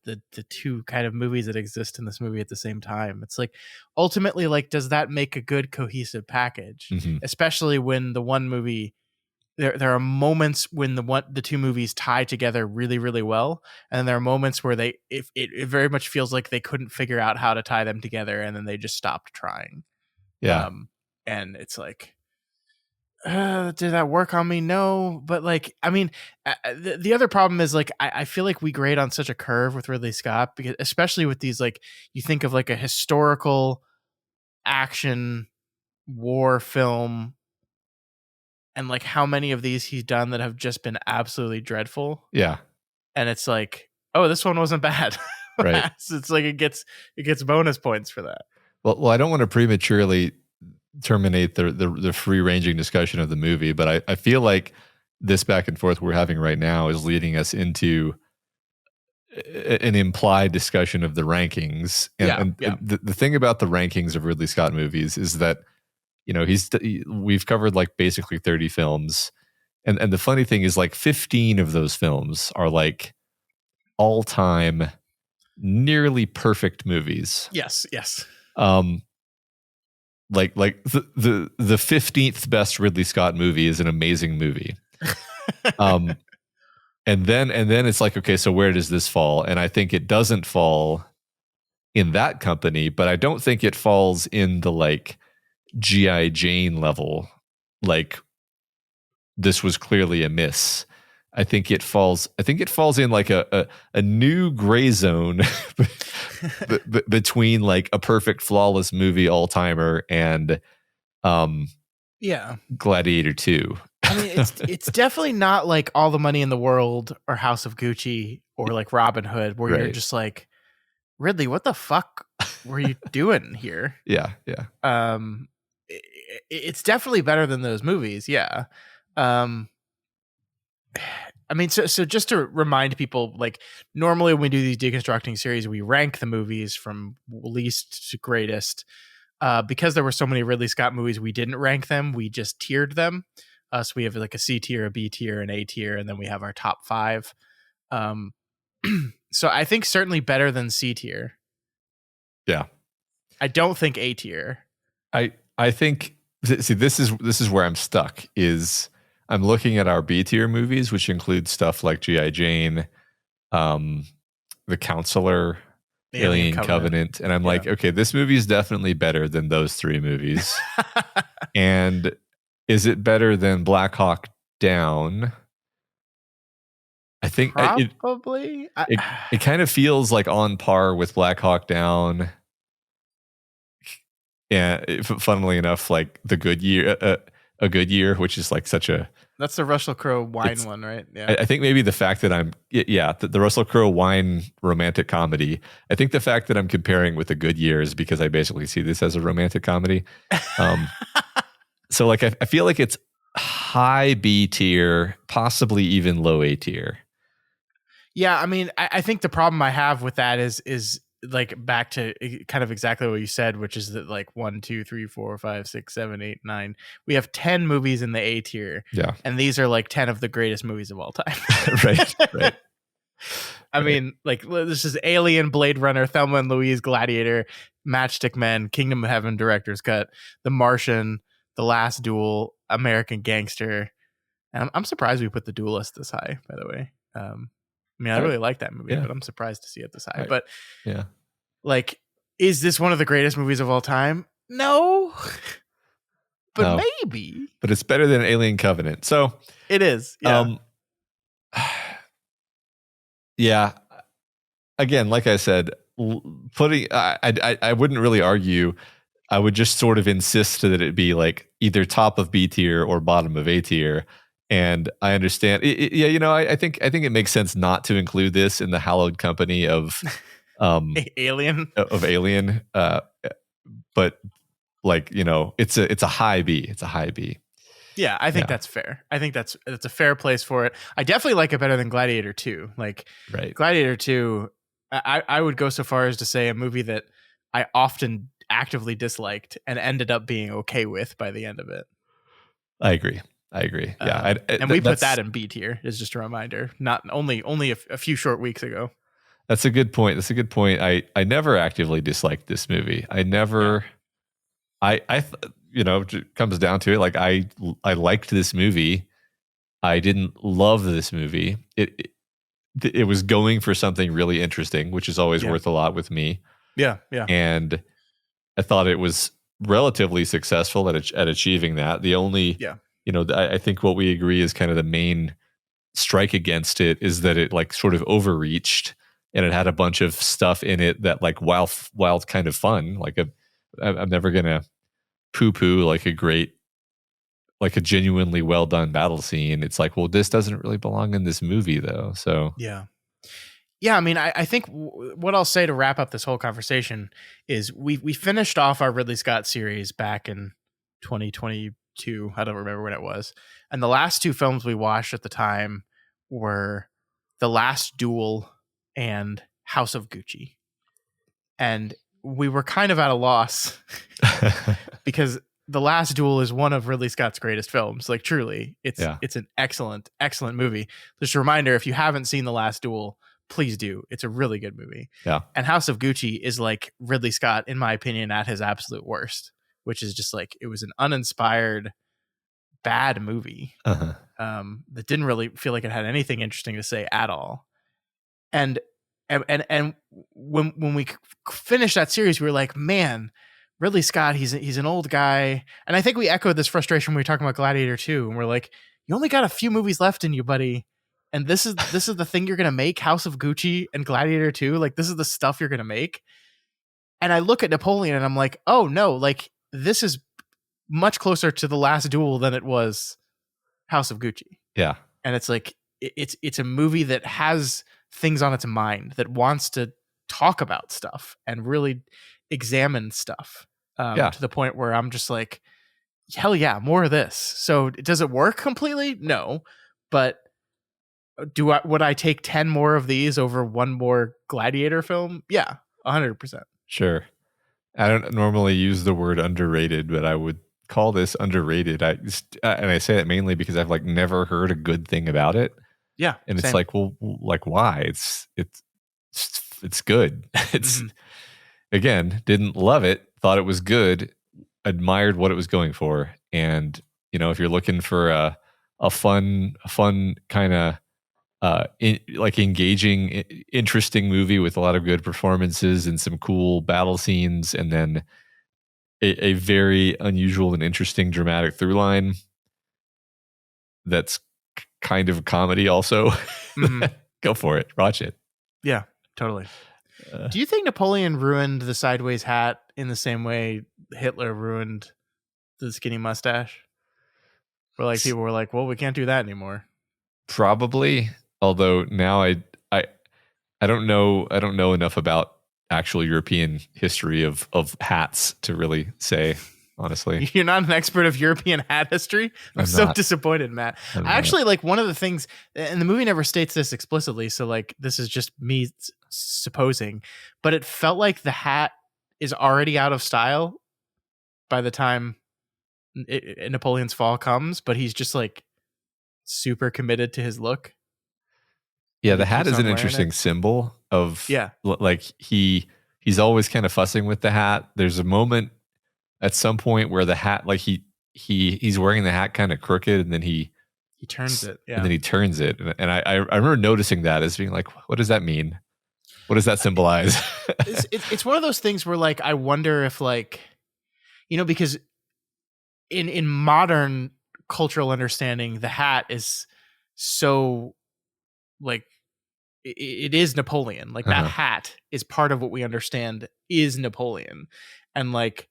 two kind of movies that exist in this movie at the same time. It's like, ultimately, like, does that make a good cohesive package? Mm-hmm. Especially when the one movie, there are moments when the two movies tie together really, really well, and there are moments where it very much feels like they couldn't figure out how to tie them together, and then they just stopped trying. Yeah. And it's like, did that work on me? No. But like, I mean, the other problem is like, I feel like we grade on such a curve with Ridley Scott, because especially with these, like, you think of like a historical action war film, and like how many of these he's done that have just been absolutely dreadful. Yeah. And it's like, oh, this one wasn't bad. Right. It's like it gets bonus points for that. Well, I don't want to prematurely terminate the free-ranging discussion of the movie, but I feel like this back and forth we're having right now is leading us into an implied discussion of the rankings. And the thing about the rankings of Ridley Scott movies is that, we've covered like basically 30 films, and the funny thing is, like, 15 of those films are like all-time nearly perfect movies. Yes. Like the 15th best Ridley Scott movie is an amazing movie. And then it's like, okay, so where does this fall? And I think it doesn't fall in that company, but I don't think it falls in the like G.I. Jane level. Like, this was clearly a miss. I think it falls in like a new gray zone between like a perfect flawless movie all-timer and Gladiator 2. I mean, it's definitely not like All the Money in the World or House of Gucci or like Robin Hood, where you're just like, Ridley, what the fuck were you doing here? Yeah. It's definitely better than those movies. Yeah. I mean, so just to remind people, like, normally when we do these deconstructing series, we rank the movies from least to greatest. Because there were so many Ridley Scott movies, we didn't rank them. We just tiered them. So we have like a C tier, a B tier, an A tier, and then we have our top 5. So I think certainly better than C tier. Yeah. I don't think A tier. I think, see, this is where I'm stuck, is I'm looking at our B tier movies, which include stuff like G.I. Jane, The Counselor, Alien Covenant. And I'm like, okay, this movie is definitely better than those three movies. And is it better than Black Hawk Down? I think probably. It kind of feels like on par with Black Hawk Down. Yeah, funnily enough, like the Good Year, A Good Year, which is like such a... That's the Russell Crowe wine one, right? Yeah. I think maybe the fact that the Russell Crowe wine romantic comedy. I think the fact that I'm comparing with A Good Year is because I basically see this as a romantic comedy. So like I feel like it's high B tier, possibly even low A tier. Yeah, I mean, I think the problem I have with that is like back to kind of exactly what you said, which is that like 1, 2, 3, 4, 5, 6, 7, 8, 9. We have 10 movies in the A tier. Yeah. And these are like 10 of the greatest movies of all time. Right. I mean, like this is Alien, Blade Runner, Thelma and Louise, Gladiator, Matchstick Men, Kingdom of Heaven, Director's Cut, The Martian, The Last Duel, American Gangster. And I'm surprised we put The Duelist this high, by the way. I mean, I really like that movie, but I'm surprised to see it this high. But yeah, like, is this one of the greatest movies of all time? No, but maybe. But it's better than Alien Covenant, so it is. Yeah. Yeah. Again, like I said, I wouldn't really argue. I would just sort of insist that it be like either top of B tier or bottom of A tier. And I understand. I think it makes sense not to include this in the hallowed company of Alien. Of Alien. But like, it's a high B. It's a high B. Yeah, I think that's fair. I think that's a fair place for it. I definitely like it better than Gladiator 2. Like, right. Gladiator 2, I would go so far as to say a movie that I often actively disliked and ended up being okay with by the end of it. I agree. Yeah, and we put that in B tier. Is just a reminder. Not only a few short weeks ago. That's a good point. I never actively disliked this movie. I never. Yeah. It comes down to it. Like I liked this movie. I didn't love this movie. It was going for something really interesting, which is always worth a lot with me. Yeah. And I thought it was relatively successful at achieving that. The only I think what we agree is kind of the main strike against it is that it like sort of overreached and it had a bunch of stuff in it that like while kind of fun. Like I'm never gonna poo-poo like a genuinely well done battle scene. It's like, well, this doesn't really belong in this movie though. So yeah. I mean, I think what I'll say to wrap up this whole conversation is we finished off our Ridley Scott series back in 2022. I don't remember when it was. And the last two films we watched at the time were The Last Duel and House of Gucci. And we were kind of at a loss because The Last Duel is one of Ridley Scott's greatest films. Like truly, it's an excellent movie. Just a reminder, if you haven't seen The Last Duel, please do. It's a really good movie. Yeah. And House of Gucci is like Ridley Scott, in my opinion, at his absolute worst, which is just like, it was an uninspired, bad movie that didn't really feel like it had anything interesting to say at all. And when we finished that series, we were like, man, Ridley Scott, he's an old guy. And I think we echoed this frustration when we were talking about Gladiator 2. And we're like, you only got a few movies left in you, buddy. And this is the thing you're going to make, House of Gucci and Gladiator 2. Like, this is the stuff you're going to make. And I look at Napoleon and I'm like, oh no, like this is much closer to The Last Duel than it was House of Gucci. Yeah. And it's like, it's a movie that has things on its mind, that wants to talk about stuff and really examine stuff to the point where I'm just like, hell yeah, more of this. So does it work completely? No. But would I take 10 more of these over one more Gladiator film? Yeah, 100%. Sure. I don't normally use the word underrated, but I would call this underrated. And I say that mainly because I've like never heard a good thing about it. Yeah. And it's like, well, like why? It's good. It's again, didn't love it, thought it was good, admired what it was going for. And, if you're looking for a fun kind of engaging, interesting movie with a lot of good performances and some cool battle scenes, and then a very unusual and interesting dramatic through line that's kind of comedy also. Mm-hmm. Go for it. Watch it. Yeah, totally. Do you think Napoleon ruined the sideways hat in the same way Hitler ruined the skinny mustache? Where like people were like, well, we can't do that anymore. Probably. Although now I don't know enough about actual European history of hats to really say, honestly. You're not an expert of European hat history? I'm so disappointed, Matt. Actually, like one of the things, and the movie never states this explicitly, so like this is just me supposing, but it felt like the hat is already out of style by the time Napoleon's fall comes, but he's just like super committed to his look. Yeah, the hat is an interesting symbol of like he's always kind of fussing with the hat. There's a moment at some point where the hat, like he's wearing the hat kind of crooked, and then he turns it. Yeah. And then he turns it. And I remember noticing that as being like, what does that mean? What does that symbolize? It's one of those things where like I wonder if like, you know, because in modern cultural understanding, the hat is so like it is Napoleon. Like that hat is part of what we understand is Napoleon. And like,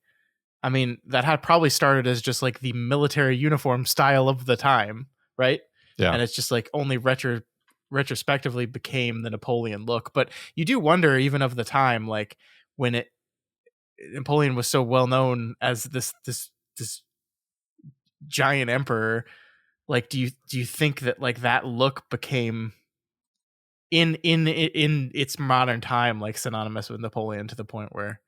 I mean, that hat probably started as just like the military uniform style of the time, right? Yeah. And it's just like only retrospectively became the Napoleon look. But you do wonder, even of the time, like when Napoleon was so well known as this giant emperor, like do you think that like that look became in its modern time like synonymous with Napoleon to the point where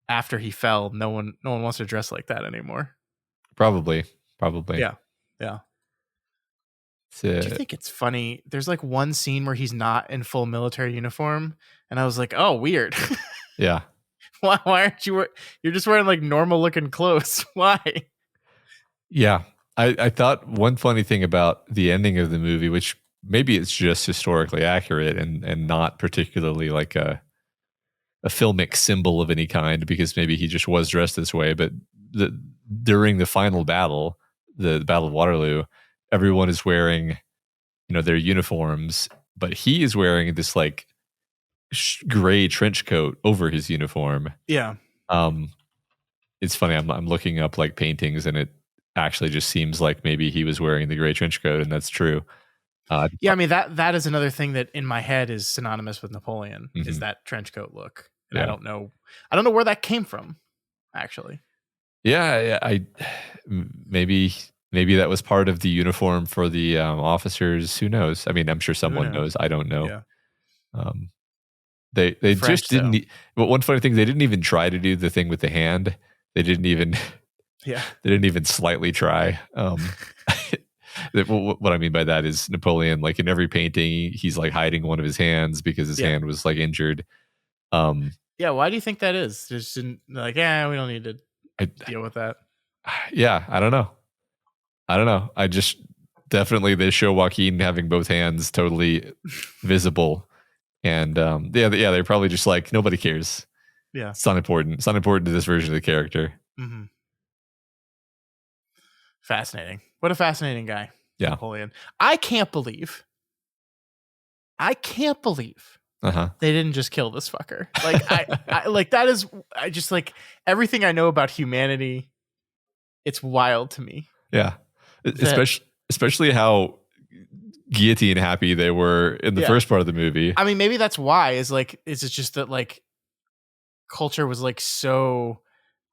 after he fell, no one wants to dress like that anymore? Probably. Yeah. Do you think it's funny? There's like one scene where he's not in full military uniform, and I was like, oh, weird. Yeah. Why aren't you? You're just wearing like normal looking clothes. Why? Yeah. I thought one funny thing about the ending of the movie, which maybe it's just historically accurate and not particularly like a filmic symbol of any kind, because maybe he just was dressed this way. But during the final battle, the Battle of Waterloo, everyone is wearing, their uniforms, but he is wearing this like gray trench coat over his uniform. Yeah. It's funny. I'm looking up like paintings, and it actually just seems like maybe he was wearing the gray trench coat, and that's true. Yeah, I mean that is another thing that in my head is synonymous with Napoleon, is that trench coat look, and I don't know where that came from, actually. Yeah, maybe that was part of the uniform for the officers. Who knows? I mean, I'm sure someone knows. I don't know. Yeah. They French, just didn't. But one funny thing, they didn't even try to do the thing with the hand. They didn't even. Yeah. They didn't even slightly try. What I mean by that is Napoleon, like in every painting, he's like hiding one of his hands because his hand was like injured. Yeah. Why do you think that is? Just like, we don't need to deal with that. Yeah, I don't know. I just definitely they show Joaquin having both hands totally visible, and they're probably just like, nobody cares. Yeah, it's not important. It's not important to this version of the character. Mm-hmm. Fascinating. What a fascinating guy. Yeah, Napoleon. I can't believe they didn't just kill this fucker. Like I like that is I just like everything I know about humanity. It's wild to me. Yeah. Especially how guillotine happy they were in the first part of the movie. I mean, maybe that's why is it just that like culture was like so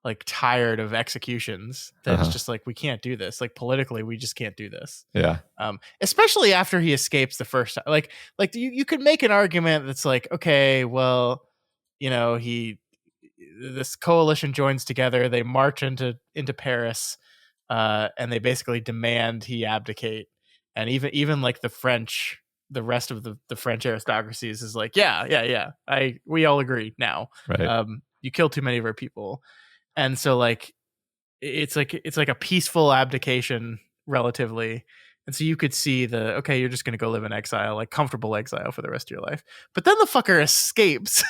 like tired of executions that it's just like, we can't do this. Like politically, we just can't do this. Yeah. Especially after he escapes the first time. Like you could make an argument that's like, okay, well, this coalition joins together, they march into Paris. And they basically demand he abdicate, and even like the rest of the French aristocracies is like, we all agree now. Right. You killed too many of our people, and so like it's like a peaceful abdication relatively, And so you could see okay, you're just going to go live in exile, like comfortable exile for the rest of your life. But then the fucker escapes,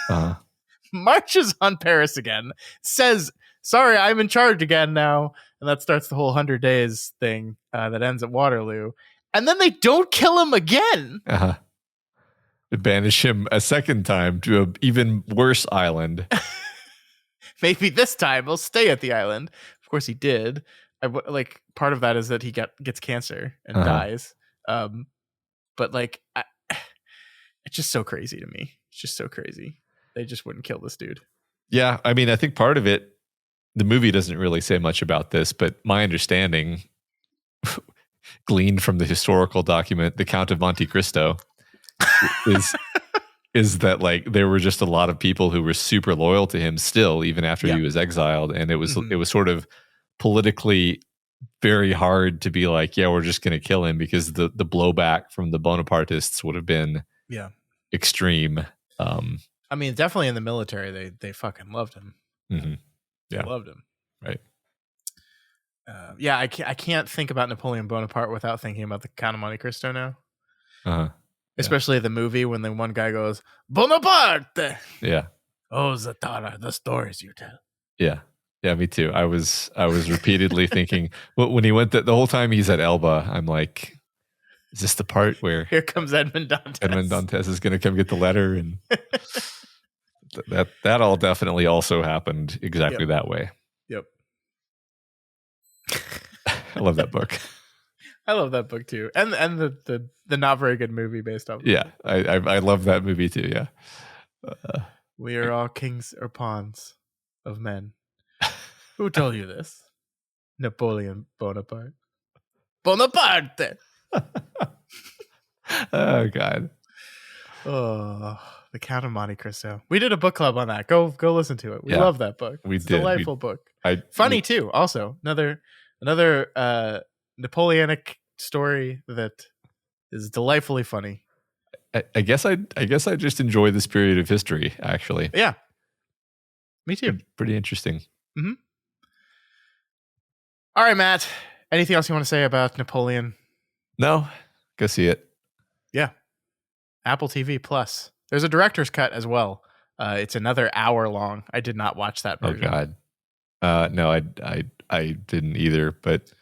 marches on Paris again, says, sorry, I'm in charge again now. And that starts the whole 100 days thing that ends at Waterloo. And then they don't kill him again. They banish him a second time to an even worse island. Maybe this time he'll stay at the island. Of course he did. Like part of that is that he gets cancer and dies. But like, it's just so crazy to me. It's just so crazy. They just wouldn't kill this dude. Yeah, I mean, I think part of it, the movie doesn't really say much about this, but my understanding, gleaned from the historical document, The Count of Monte Cristo, is that like there were just a lot of people who were super loyal to him still, even after he was exiled, and it was sort of politically very hard to be like, yeah, we're just going to kill him, because the blowback from the Bonapartists would have been extreme. I mean, definitely in the military, they fucking loved him. Mm-hmm. Yeah, they loved him. Right. I can't think about Napoleon Bonaparte without thinking about the Count of Monte Cristo now. Especially the movie when the one guy goes, Bonaparte. Yeah. Oh, Zatara, the stories you tell. Yeah. Yeah, me too. I was repeatedly thinking when he went the whole time he's at Elba, I'm like, is this the part where here comes Edmond Dantes? Edmond Dantes is going to come get the letter, and that all definitely also happened exactly that way. Yep. I love that book. I love that book too, and the not very good movie based off. Yeah, I love that movie too. Yeah. We are all kings or pawns of men. Who told you this? Napoleon Bonaparte. Bonaparte. Oh God. Oh, The Count of Monte Cristo. We did a book club on that. Go listen to it. We love that book. It's a delightful book. Funny too. Also, another Napoleonic story that is delightfully funny. I guess I just enjoy this period of history, actually. Yeah. Me too. Pretty interesting. Mm-hmm. All right, Matt. Anything else you want to say about Napoleon? No. Go see it. Yeah. Apple TV Plus. There's a director's cut as well. It's another hour long. I did not watch that version. Oh God. No, I didn't either. But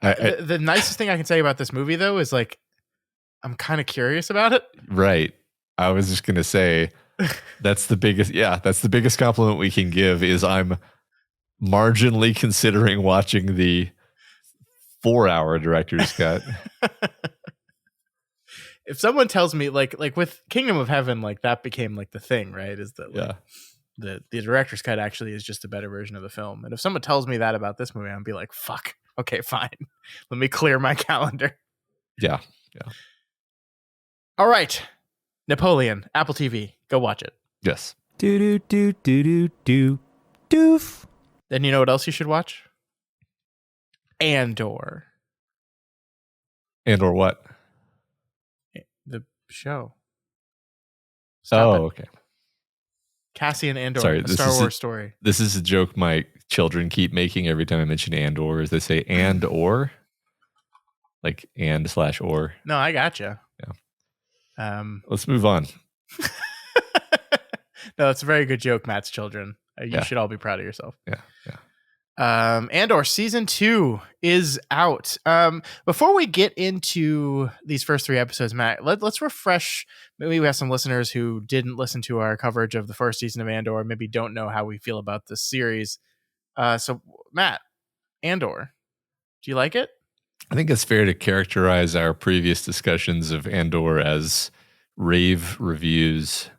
the nicest thing I can say about this movie, though, is like I'm kind of curious about it. Right. I was just gonna say that's the biggest compliment we can give is I'm marginally considering watching the 4-hour director's cut. If someone tells me like with Kingdom of Heaven, like that became like the thing, right? Is that like, the director's cut actually is just a better version of the film. And if someone tells me that about this movie, I'll be like, fuck. Okay, fine. Let me clear my calendar. Yeah. All right. Napoleon, Apple TV. Go watch it. Yes. Doof. Then you know what else you should watch? Andor. Andor what? The show. Okay. Cassian Andor, Sorry, a Star Wars story. This is a joke my children keep making every time I mention Andor. Is they say and or, like and/or. No, I gotcha. Yeah. Let's move on. No, it's a very good joke, Matt's children. You should all be proud of yourself. Yeah. Andor season 2 is out. Before we get into these first 3 episodes, Matt, let's refresh. Maybe we have some listeners who didn't listen to our coverage of the first season of Andor, maybe don't know how we feel about this series. So Matt, Andor, do you like it? I think it's fair to characterize our previous discussions of Andor as rave reviews.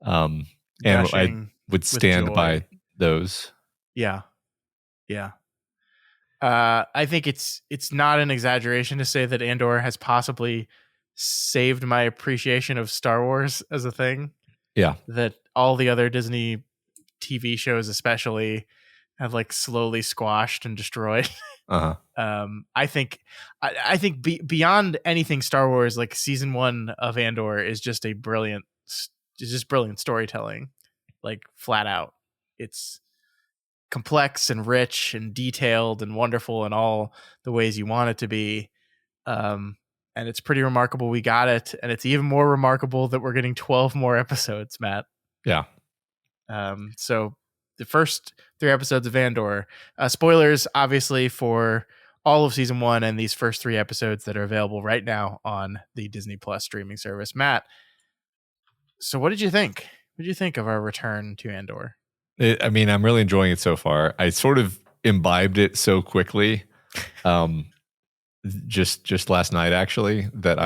And I would stand by those. Yeah. I think it's not an exaggeration to say that Andor has possibly saved my appreciation of Star Wars as a thing. Yeah. That all the other Disney TV shows especially have like slowly squashed and destroyed. I think beyond anything Star Wars, like season 1 of Andor is just brilliant storytelling, like flat out. It's complex and rich and detailed and wonderful in all the ways you want it to be. And it's pretty remarkable we got it, and it's even more remarkable that we're getting 12 more episodes, Matt. Yeah. So the first 3 episodes of Andor, spoilers obviously for all of season 1 and these first 3 episodes that are available right now on the Disney Plus streaming service. Matt, so what did you think? What did you think of our return to Andor? I'm really enjoying it so far. I sort of imbibed it so quickly, just last night actually, that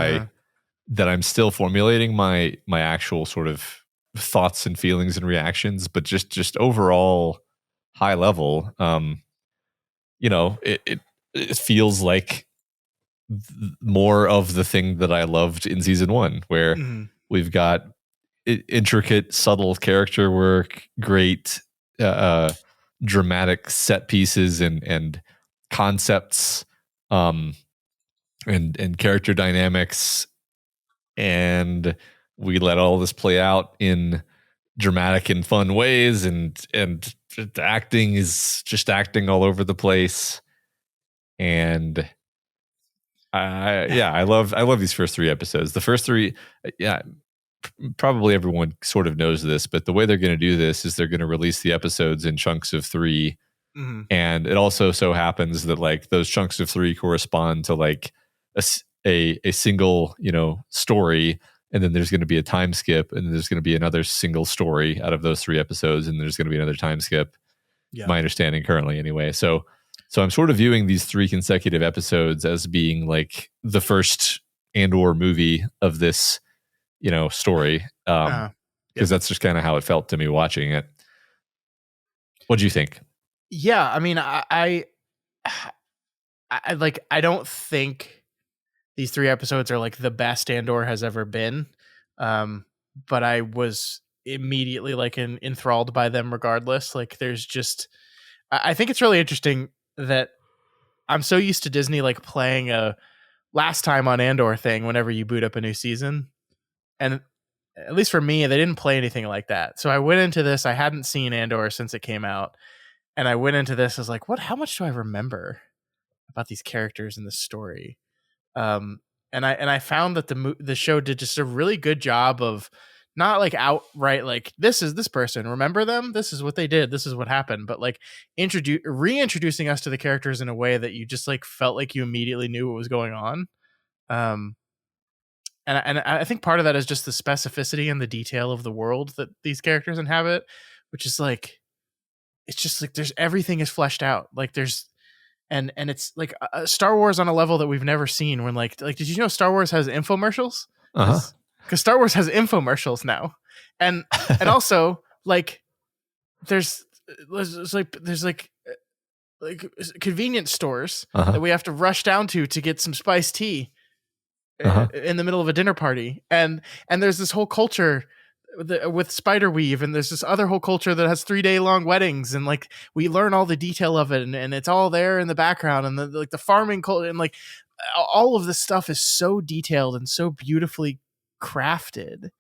I'm still formulating my actual sort of thoughts and feelings and reactions, but just overall high level, it feels like more of the thing that I loved in season 1, where we've got intricate, subtle character work, great dramatic set pieces and concepts, and character dynamics, and we let all this play out in dramatic and fun ways, and the acting is just acting all over the place. And I love these first 3 episodes. The first 3, probably everyone sort of knows this, but the way they're going to do this is they're going to release the episodes in chunks of 3. And it also so happens that like those chunks of 3 correspond to like a single, story, and then there's going to be a time skip, and then there's going to be another single story out of those 3 episodes, and there's going to be another time skip. Yeah. My understanding currently anyway. So I'm sort of viewing these 3 consecutive episodes as being like the first Andor movie of this, story. Because that's just kind of how it felt to me watching it. What do you think? Yeah, I mean, I don't think these 3 episodes are like the best Andor has ever been. But I was immediately like enthralled by them regardless. Like there's just, I think it's really interesting that I'm so used to Disney like playing a last time on Andor thing whenever you boot up a new season. And at least for me, they didn't play anything like that. So I went into this, I hadn't seen Andor since it came out. And I went into this as like, how much do I remember about these characters in this story? And I found that the show did just a really good job of not like outright like this is this person, remember them, this is what they did, this is what happened, but like reintroducing us to the characters in a way that you just like felt like you immediately knew what was going on. And I think part of that is just the specificity and the detail of the world that these characters inhabit, which is like, it's just like there's everything is fleshed out. Like there's, and it's like Star Wars on a level that we've never seen. When like, did you know Star Wars has infomercials? Because Star Wars has infomercials now, and also like there's convenience stores that we have to rush down to get some spiced tea in the middle of a dinner party, and there's this whole culture with spiderweave, and there's this other whole culture that has 3-day-long weddings, and like we learn all the detail of it, and it's all there in the background, and the farming culture, and like all of this stuff is so detailed and so beautifully crafted,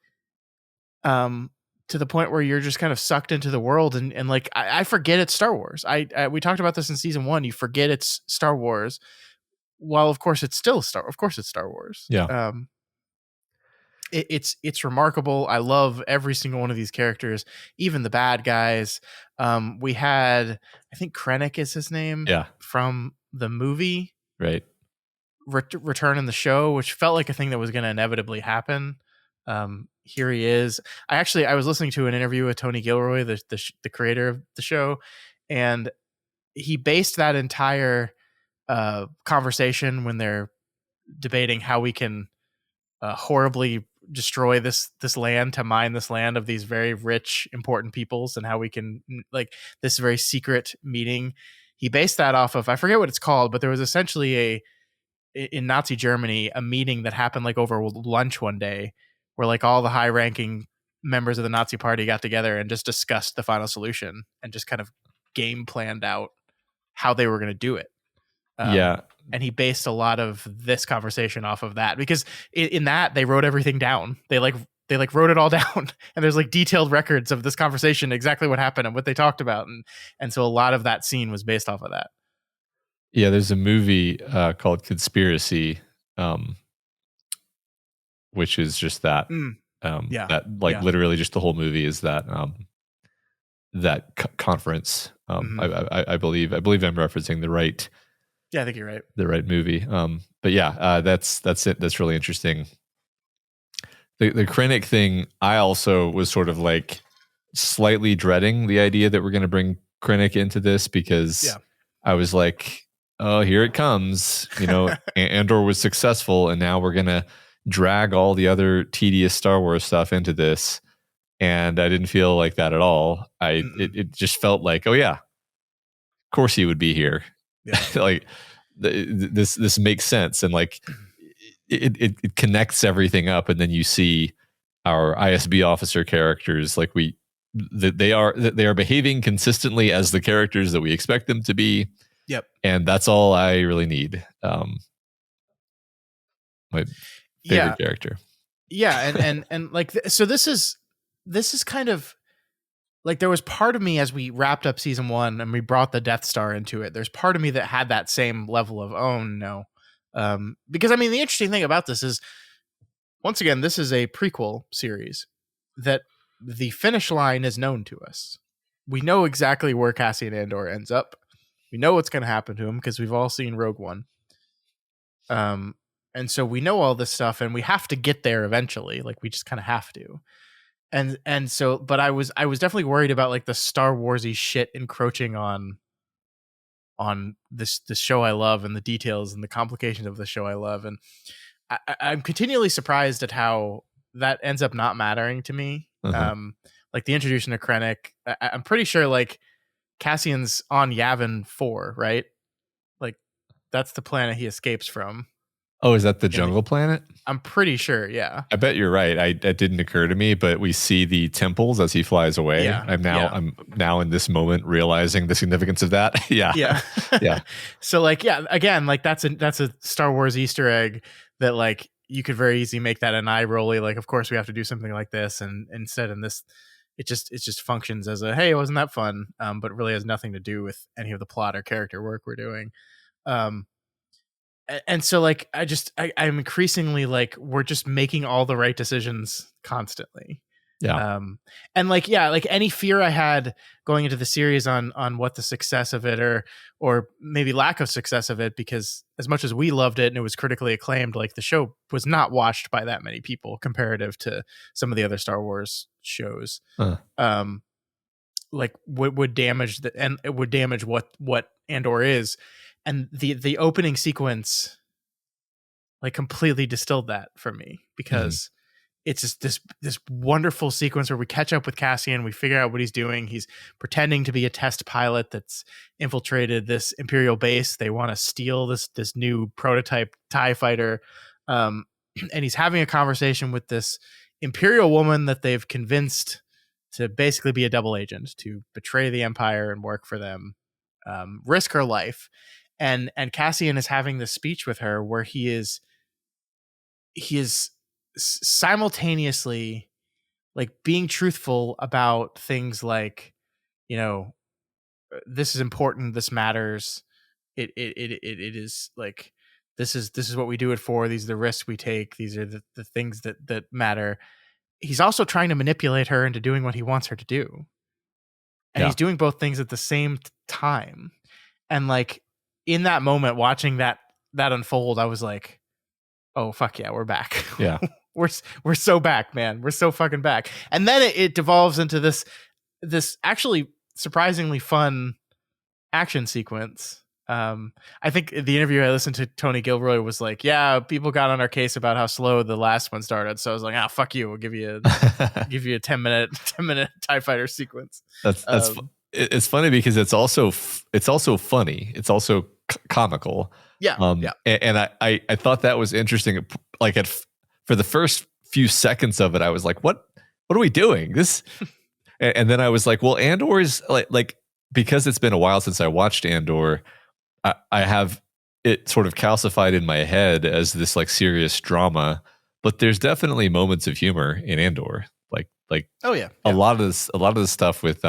to the point where you're just kind of sucked into the world, and like I forget it's Star Wars. We talked about this in season 1. You forget it's Star Wars, while of course it's still Star Wars. Yeah. It's remarkable. I love every single one of these characters, even the bad guys. We had, I think Krennic is his name, from the movie, right? Return in the show, which felt like a thing that was going to inevitably happen. Here he is. I was listening to an interview with Tony Gilroy, the creator of the show, and he based that entire conversation when they're debating how we can horribly destroy this land to mine this land of these very rich, important peoples, and how we can like this very secret meeting. He based that off of, I forget what it's called, but there was essentially in Nazi Germany, a meeting that happened like over lunch one day, where like all the high ranking members of the Nazi party got together and just discussed the final solution and just kind of game planned out how they were going to do it. And he based a lot of this conversation off of that, because in that they wrote everything down. They wrote it all down, and there's like detailed records of this conversation, exactly what happened and what they talked about. And so a lot of that scene was based off of that. Yeah. There's a movie called Conspiracy which is just that. That literally just the whole movie is that that conference. I believe I'm referencing the right. Yeah, I think you're right. The right movie. But yeah, that's it. That's really interesting. The Krennic thing, I also was sort of like slightly dreading the idea that we're going to bring Krennic into this, because I was like, oh, here it comes. You know, Andor was successful, and now we're going to drag all the other tedious Star Wars stuff into this. And I didn't feel like that at all. It just felt like, oh yeah, of course he would be here. Yeah. Like this makes sense, and like it connects everything up, and then you see our ISB officer characters like they are behaving consistently as the characters that we expect them to be. Yep. And that's all I really need. My favorite character. Yeah, and like so this is kind of like, there was part of me as we wrapped up season 1 and we brought the Death Star into it. There's part of me that had that same level of, oh no. Because I mean, the interesting thing about this is, once again, this is a prequel series that the finish line is known to us. We know exactly where Cassian Andor ends up. We know what's going to happen to him because we've all seen Rogue One. And so we know all this stuff, and we have to get there eventually. Like, we just kind of have to. And so, but I was definitely worried about like the Star Warsy shit encroaching on this show I love, and the details and the complications of the show I love. And I'm continually surprised at how that ends up not mattering to me. Like the introduction to Krennic, I'm pretty sure like Cassian's on Yavin 4, right? Like that's the planet he escapes from. Oh, is that the jungle planet? I'm pretty sure, yeah. I bet you're right. That didn't occur to me, but we see the temples as he flies away. Yeah, I'm now in this moment realizing the significance of that. Yeah. So like, yeah, again, like that's a Star Wars Easter egg that like you could very easily make that an eye rolly. Like, of course we have to do something like this, and instead in this, it just functions as a, hey, wasn't that fun? But really has nothing to do with any of the plot or character work we're doing. And so like I'm increasingly like, we're just making all the right decisions constantly. And like, yeah, like any fear I had going into the series on what the success of it or maybe lack of success of it, because as much as we loved it and it was critically acclaimed, like the show was not watched by that many people comparative to some of the other Star Wars shows. Like would damage and it would damage what Andor is. And the opening sequence like completely distilled that for me, because it's just this wonderful sequence where we catch up with Cassian, we figure out what he's doing. He's pretending to be a test pilot that's infiltrated this Imperial base. They want to steal this new prototype TIE fighter. And he's having a conversation with this Imperial woman that they've convinced to basically be a double agent, to betray the Empire and work for them, risk her life. And Cassian is having this speech with her where he is simultaneously like being truthful about things like, you know, this is important, this matters. It is like, this is what we do it for. These are the risks we take. These are the things that matter. He's also trying to manipulate her into doing what he wants her to do. And he's doing both things at the same time. And like, in that moment, watching that unfold, I was like, "Oh fuck yeah, we're back! Yeah, we're so back, man. We're so fucking back." And then it devolves into this actually surprisingly fun action sequence. I think the interview I listened to, Tony Gilroy was like, "Yeah, people got on our case about how slow the last one started." So I was like, "Ah, fuck you. We'll give you a 10 minute TIE fighter sequence." That's it's funny because it's also funny. It's also comical. And I thought that was interesting. Like for the first few seconds of it, I was like, what are we doing? This, and then I was like, well, Andor is like because it's been a while since I watched Andor, I have it sort of calcified in my head as this like serious drama, but there's definitely moments of humor in Andor. Like oh yeah. a lot of the stuff with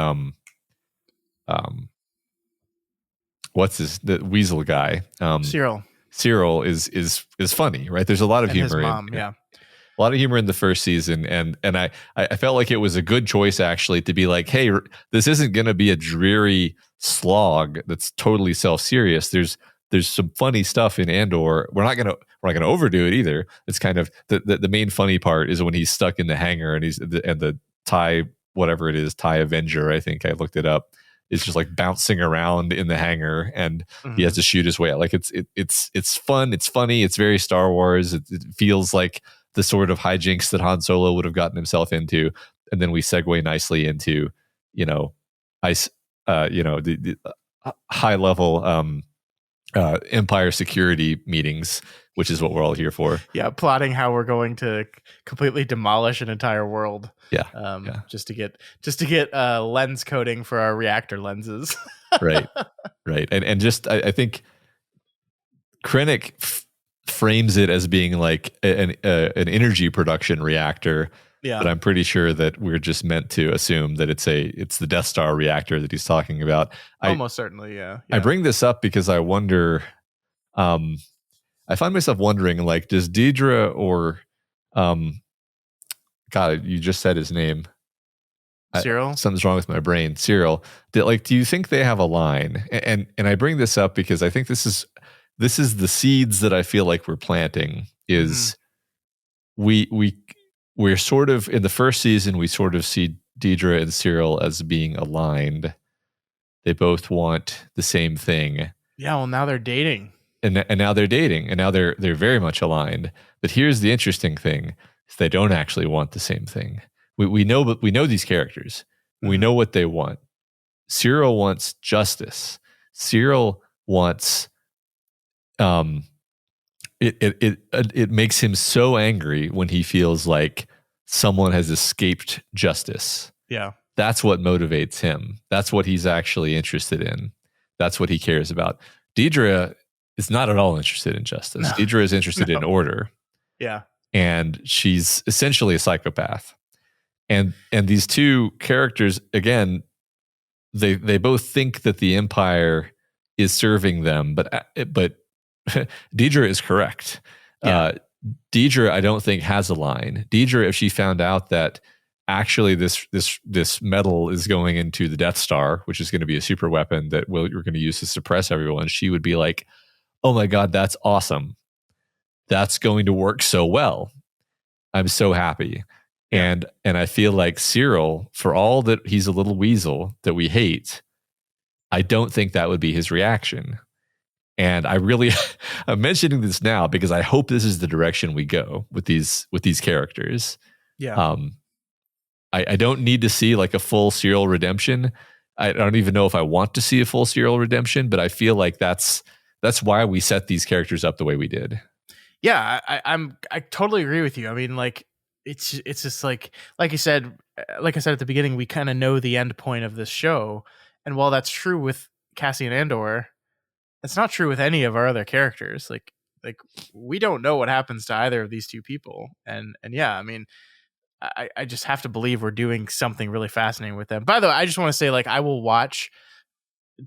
what's the weasel guy? Cyril. Cyril is funny, right? There's a lot of And humor his mom, in yeah. a lot of humor in the first season, and I felt like it was a good choice actually to be like, hey, this isn't going to be a dreary slog that's totally self-serious. There's some funny stuff in Andor. We're not gonna overdo it either. It's kind of the main funny part is when he's stuck in the hangar and the TIE, whatever it is, TIE Avenger, I think I looked it up, is just like bouncing around in the hangar, and he has to shoot his way out. Like it's fun, it's funny, it's very Star Wars. It feels like the sort of hijinks that Han Solo would have gotten himself into, and then we segue nicely into, the high level Empire security meetings, which is what we're all here for. Yeah, plotting how we're going to completely demolish an entire world. Yeah, just to get lens coating for our reactor lenses. right, and just I think Krennic frames it as being like an energy production reactor. Yeah, but I'm pretty sure that we're just meant to assume that it's the Death Star reactor that he's talking about. Almost certainly, yeah. I bring this up because I wonder. I find myself wondering, like, does Deidre or, God, you just said his name, Cyril. Something's wrong with my brain. Cyril. Do you think they have a line? And I bring this up because I think this is the seeds that I feel like we're planting. Is we're sort of in the first season, we sort of see Deidre and Cyril as being aligned. They both want the same thing. Yeah, well, now they're dating. And now they're dating, and now they're very much aligned. But here's the interesting thing: is they don't actually want the same thing. We know these characters. We know what they want. Cyril wants justice. Cyril wants it makes him so angry when he feels like someone has escaped justice. Yeah. That's what motivates him. That's what he's actually interested in. That's what he cares about. Deidre is not at all interested in justice. No. Deidre is interested in order. Yeah. And she's essentially a psychopath. And these two characters, again, they both think that the Empire is serving them, but Deidre is correct. Yeah. Deidre, I don't think, has a line. Deidre, if she found out that actually this metal is going into the Death Star, which is going to be a super weapon that we're going to use to suppress everyone, she would be like, oh my God, that's awesome. That's going to work so well. I'm so happy. Yeah. And I feel like Cyril, for all that he's a little weasel that we hate, I don't think that would be his reaction. And I'm mentioning this now because I hope this is the direction we go with these characters. Yeah. I don't need to see like a full Cyril redemption. I don't even know if I want to see a full Cyril redemption, but I feel like that's why we set these characters up the way we did. Yeah, I totally agree with you. I mean, like it's just like you said, like I said at the beginning, we kind of know the end point of this show, and while that's true with Cassian Andor, it's not true with any of our other characters. Like we don't know what happens to either of these two people, and yeah, I mean, I just have to believe we're doing something really fascinating with them. By the way, I just want to say, like, I will watch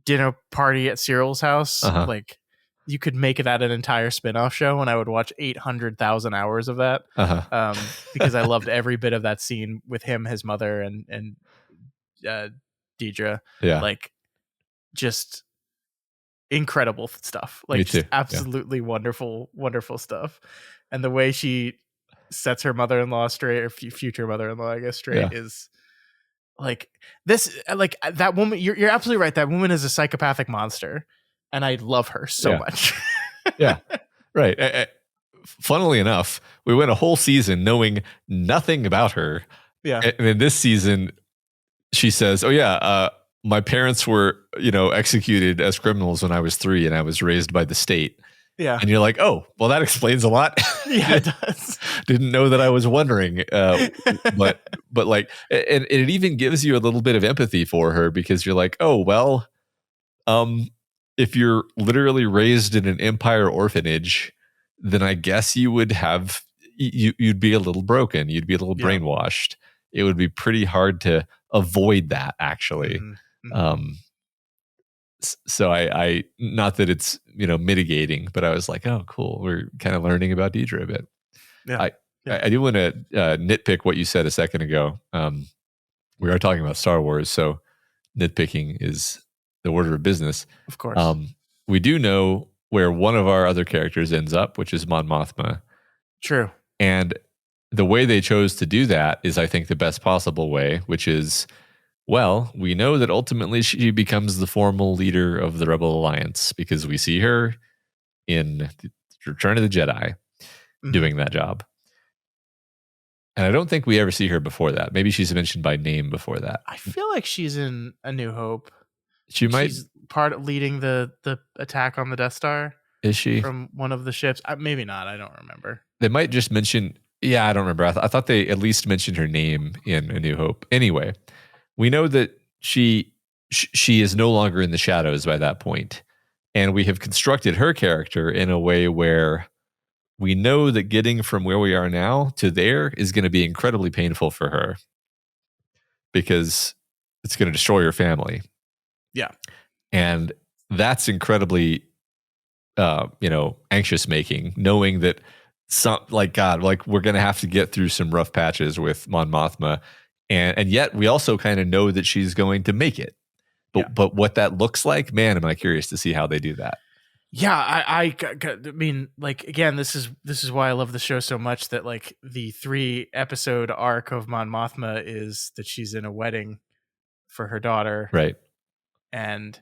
Dinner Party at Cyril's House. Uh-huh. Like, you could make that an entire spin-off show, and I would watch 800,000 hours of that. Uh-huh. Because I loved every bit of that scene with him, his mother, and Deidre. Yeah. Like, just incredible stuff. Like, just absolutely wonderful, wonderful stuff. And the way she sets her mother-in-law straight, or future mother-in-law, I guess, straight, is like this. Like, that woman, you're absolutely right. That woman is a psychopathic monster. And I love her so much. Yeah, right. Funnily enough, we went a whole season knowing nothing about her. Yeah. And in this season, she says, oh yeah, my parents were, executed as criminals when I was 3 and I was raised by the state. Yeah. And you're like, oh, well, that explains a lot. Yeah, it does. Didn't know that I was wondering. But like, and it even gives you a little bit of empathy for her because you're like, oh, well, if you're literally raised in an Empire orphanage, then I guess you would you'd be a little broken. You'd be a little brainwashed. It would be pretty hard to avoid that, actually. Mm-hmm. So I not that it's mitigating, but I was like, oh, cool. We're kind of learning about Deidre a bit. Yeah. I do want to nitpick what you said a second ago. We are talking about Star Wars, so nitpicking is the order of business. Of course. We do know where one of our other characters ends up, which is Mon Mothma. True. And the way they chose to do that is, I think, the best possible way, which is, well, we know that ultimately she becomes the formal leader of the Rebel Alliance because we see her in Return of the Jedi doing that job. And I don't think we ever see her before that. Maybe she's mentioned by name before that. I feel like she's in A New Hope. She's part of leading the attack on the Death Star. Is she? From one of the ships. Maybe not. I don't remember. They might just mention... Yeah, I don't remember. I thought they at least mentioned her name in A New Hope. Anyway, we know that she is no longer in the shadows by that point. And we have constructed her character in a way where we know that getting from where we are now to there is going to be incredibly painful for her because it's going to destroy her family. Yeah. And that's incredibly, anxious making, knowing that we're going to have to get through some rough patches with Mon Mothma. And yet we also kind of know that she's going to make it. But what that looks like, man, am I curious to see how they do that. Yeah, I mean, like, again, this is why I love the show so much, that like the 3-episode arc of Mon Mothma is that she's in a wedding for her daughter, right? And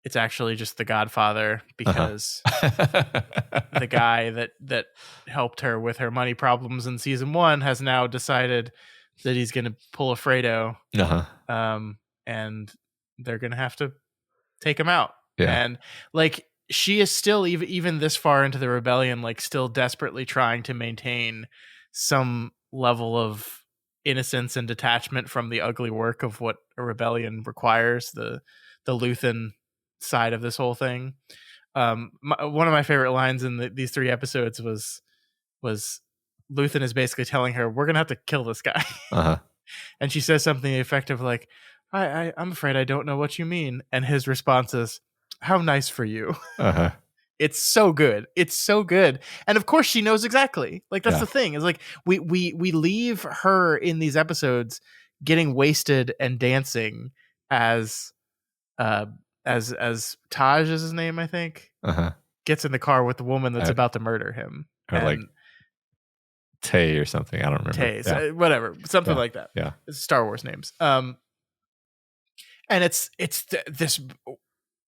it's actually just the Godfather because the guy that helped her with her money problems in season 1 has now decided that he's going to pull a Fredo, and they're going to have to take him out, and like. She is still even this far into the rebellion, like still desperately trying to maintain some level of innocence and detachment from the ugly work of what a rebellion requires, the Luthen side of this whole thing. One of my favorite lines in these 3 episodes was Luthen is basically telling her, we're going to have to kill this guy. And she says something effective like, I'm afraid I don't know what you mean. And his response is, how nice for you. It's so good. It's so good. And of course she knows exactly. Like that's the thing. Is like we leave her in these episodes getting wasted and dancing as Taj is his name, I think. Gets in the car with the woman that's about to murder him. Or like Tay or something. I don't remember. Tay, whatever. Something like that. Yeah. It's Star Wars names. And it's this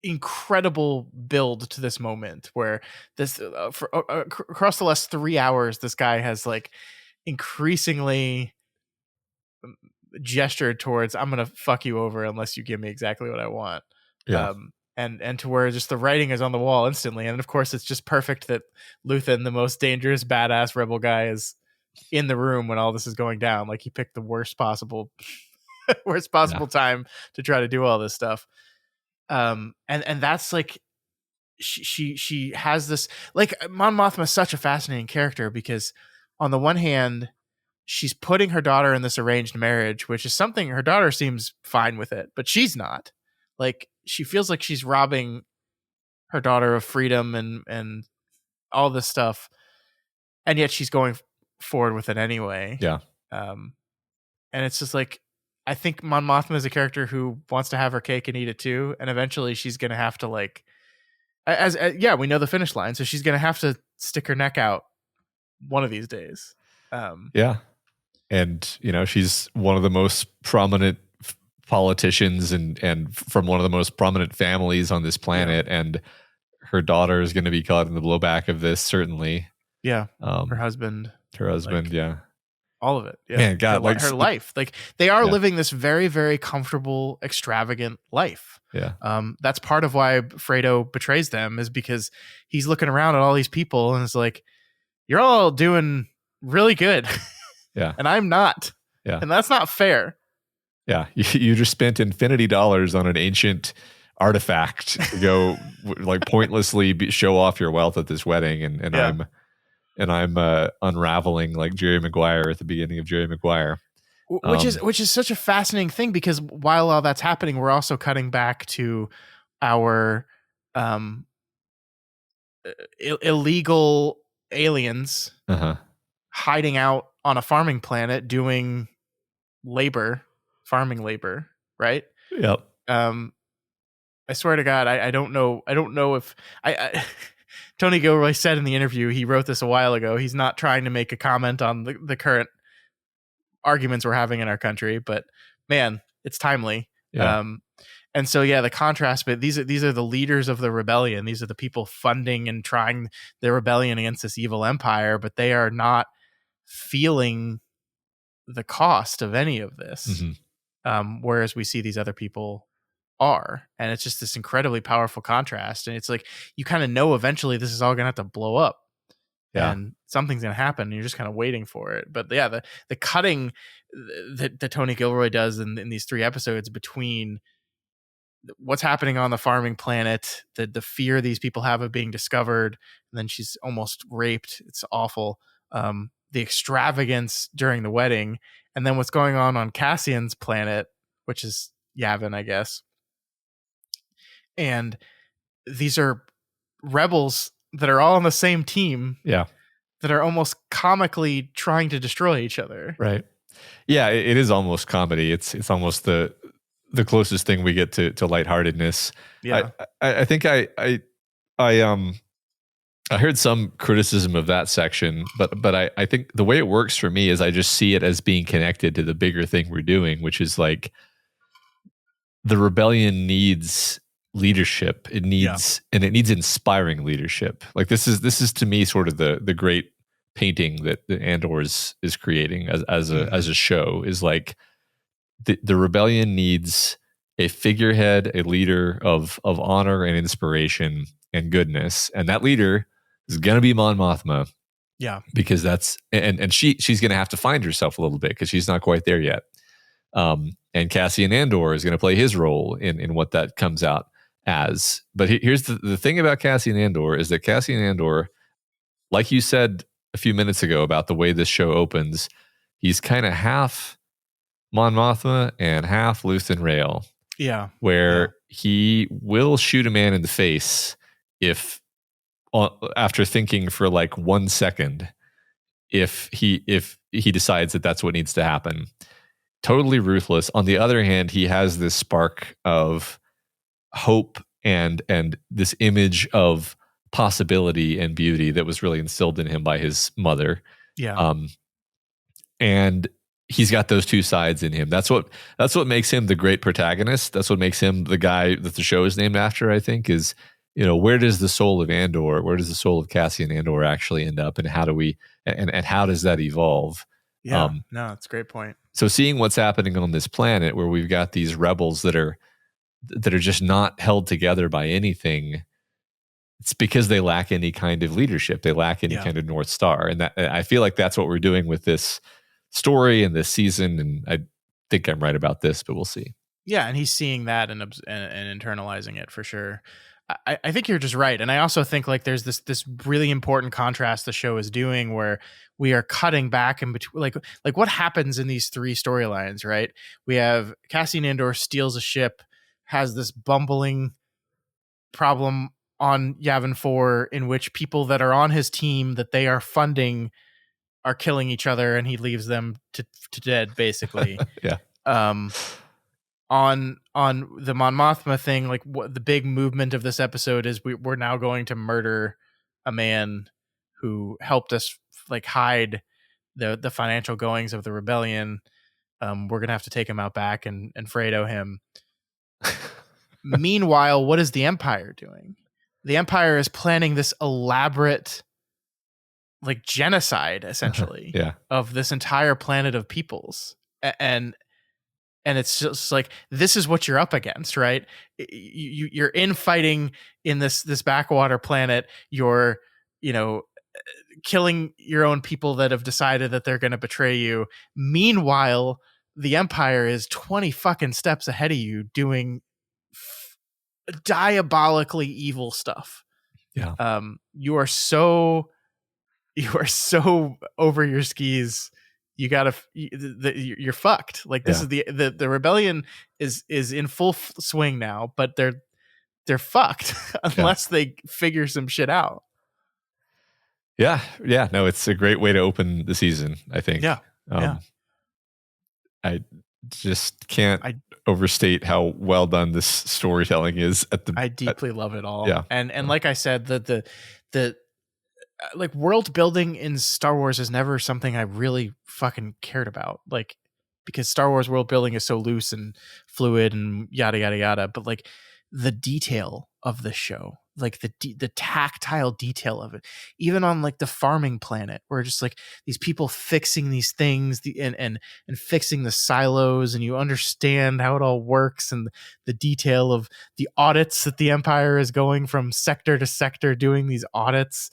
incredible build to this moment where this across the last 3 hours this guy has like increasingly gestured towards, I'm gonna fuck you over unless you give me exactly what I want. And to where just the writing is on the wall instantly. And of course it's just perfect that Luthen, the most dangerous badass rebel guy, is in the room when all this is going down. Like he picked the worst possible time to try to do all this stuff. And that's like she has this, like, Mon Mothma is such a fascinating character because on the one hand she's putting her daughter in this arranged marriage, which is something her daughter seems fine with it, but she's not. Like she feels like she's robbing her daughter of freedom and all this stuff, and yet she's going forward with it anyway. And it's just like, I think Mon Mothma is a character who wants to have her cake and eat it too. And eventually she's going to have to like, we know the finish line. So she's going to have to stick her neck out one of these days. And she's one of the most prominent politicians and from one of the most prominent families on this planet. And her daughter is going to be caught in the blowback of this. Certainly. Her husband, like, all of it. Man, God, her life. Like they are living this very, very comfortable, extravagant life. That's part of why Fredo betrays them, is because he's looking around at all these people and is like, you're all doing really good. And I'm not. And that's not fair. You just spent infinity dollars on an ancient artifact to go like pointlessly show off your wealth at this wedding. And I'm unraveling like Jerry Maguire at the beginning of Jerry Maguire, which is such a fascinating thing, because while all that's happening, we're also cutting back to our illegal aliens hiding out on a farming planet doing farming labor, right? Yep. I swear to God, I don't know if Tony Gilroy said in the interview, he wrote this a while ago, he's not trying to make a comment on the current arguments we're having in our country, but man, it's timely. Yeah. And so, yeah, the contrast, but these are the leaders of the rebellion. These are the people funding and trying the rebellion against this evil empire, but they are not feeling the cost of any of this. Whereas we see these other people are, and it's just this incredibly powerful contrast. And it's like, you kind of know eventually this is all going to have to blow up. Yeah. And something's going to happen, and you're just kind of waiting for it. But yeah, the cutting that Tony Gilroy does in these 3 episodes between what's happening on the farming planet, the fear these people have of being discovered, and then she's almost raped. It's awful. The extravagance during the wedding, and then what's going on Cassian's planet, which is Yavin, I guess. And these are rebels that are all on the same team. Yeah. That are almost comically trying to destroy each other. Right. Yeah, it is almost comedy. It's almost the closest thing we get to lightheartedness. Yeah. I think I heard some criticism of that section, but I think the way it works for me is I just see it as being connected to the bigger thing we're doing, which is like the rebellion needs leadership. It needs and it needs inspiring leadership. Like this is to me sort of the great painting that Andor is creating as a show, is like the rebellion needs a figurehead, a leader of honor and inspiration and goodness, and that leader is going to be Mon Mothma. Yeah, because that's and she's going to have to find herself a little bit because she's not quite there yet. And Cassian Andor is going to play his role in what that comes out as. But here's the thing about Cassian Andor is that Cassian Andor, like you said a few minutes ago about the way this show opens, he's kind of half Mon Mothma and half Luthen Rael. Yeah. Where he will shoot a man in the face if after thinking for like 1 second, if he decides that that's what needs to happen. Totally ruthless. On the other hand, he has this spark of hope and this image of possibility and beauty that was really instilled in him by his mother. Yeah. And he's got those two sides in him. That's what makes him the great protagonist. That's what makes him the guy that the show is named after, I think, is, where does the soul of Andor, where does the soul of Cassian Andor actually end up, and how do we and how does that evolve? Yeah. No, it's a great point. So seeing what's happening on this planet where we've got these rebels that are just not held together by anything, it's because they lack any kind of leadership. They lack any kind of North Star. And that, I feel like that's what we're doing with this story and this season. And I think I'm right about this, but we'll see. Yeah. And he's seeing that and internalizing it for sure. I think you're just right. And I also think like there's this really important contrast the show is doing where we are cutting back in between, like what happens in these 3 storylines, right? We have Cassian Andor steals a ship, has this bumbling problem on Yavin 4 in which people that are on his team that they are funding are killing each other, and he leaves them to dead, basically. Yeah. On the Mon Mothma thing, like what the big movement of this episode is, we're now going to murder a man who helped us like hide the financial goings of the rebellion. We're gonna have to take him out back and Fredo him. Meanwhile, what is the Empire doing? The Empire is planning this elaborate like genocide, essentially, of this entire planet of peoples. And it's just like, this is what you're up against, right? You're infighting in this backwater planet. You're, killing your own people that have decided that they're going to betray you. Meanwhile, the Empire is 20 fucking steps ahead of you doing diabolically evil stuff. Yeah. You are so over your skis. You're fucked. Like this is the rebellion is in full swing now, but they're fucked unless they figure some shit out. Yeah. No, it's a great way to open the season, I think. Yeah. I just can't overstate how well done this storytelling is. I deeply love it all. Yeah. And like I said, the like world building in Star Wars is never something I really fucking cared about. Like, because Star Wars world building is so loose and fluid and yada yada yada. But like the detail of the show, like the tactile detail of it, even on like the farming planet, where just like these people fixing these things and fixing the silos, and you understand how it all works, and the detail of the audits that the Empire is going from sector to sector doing these audits.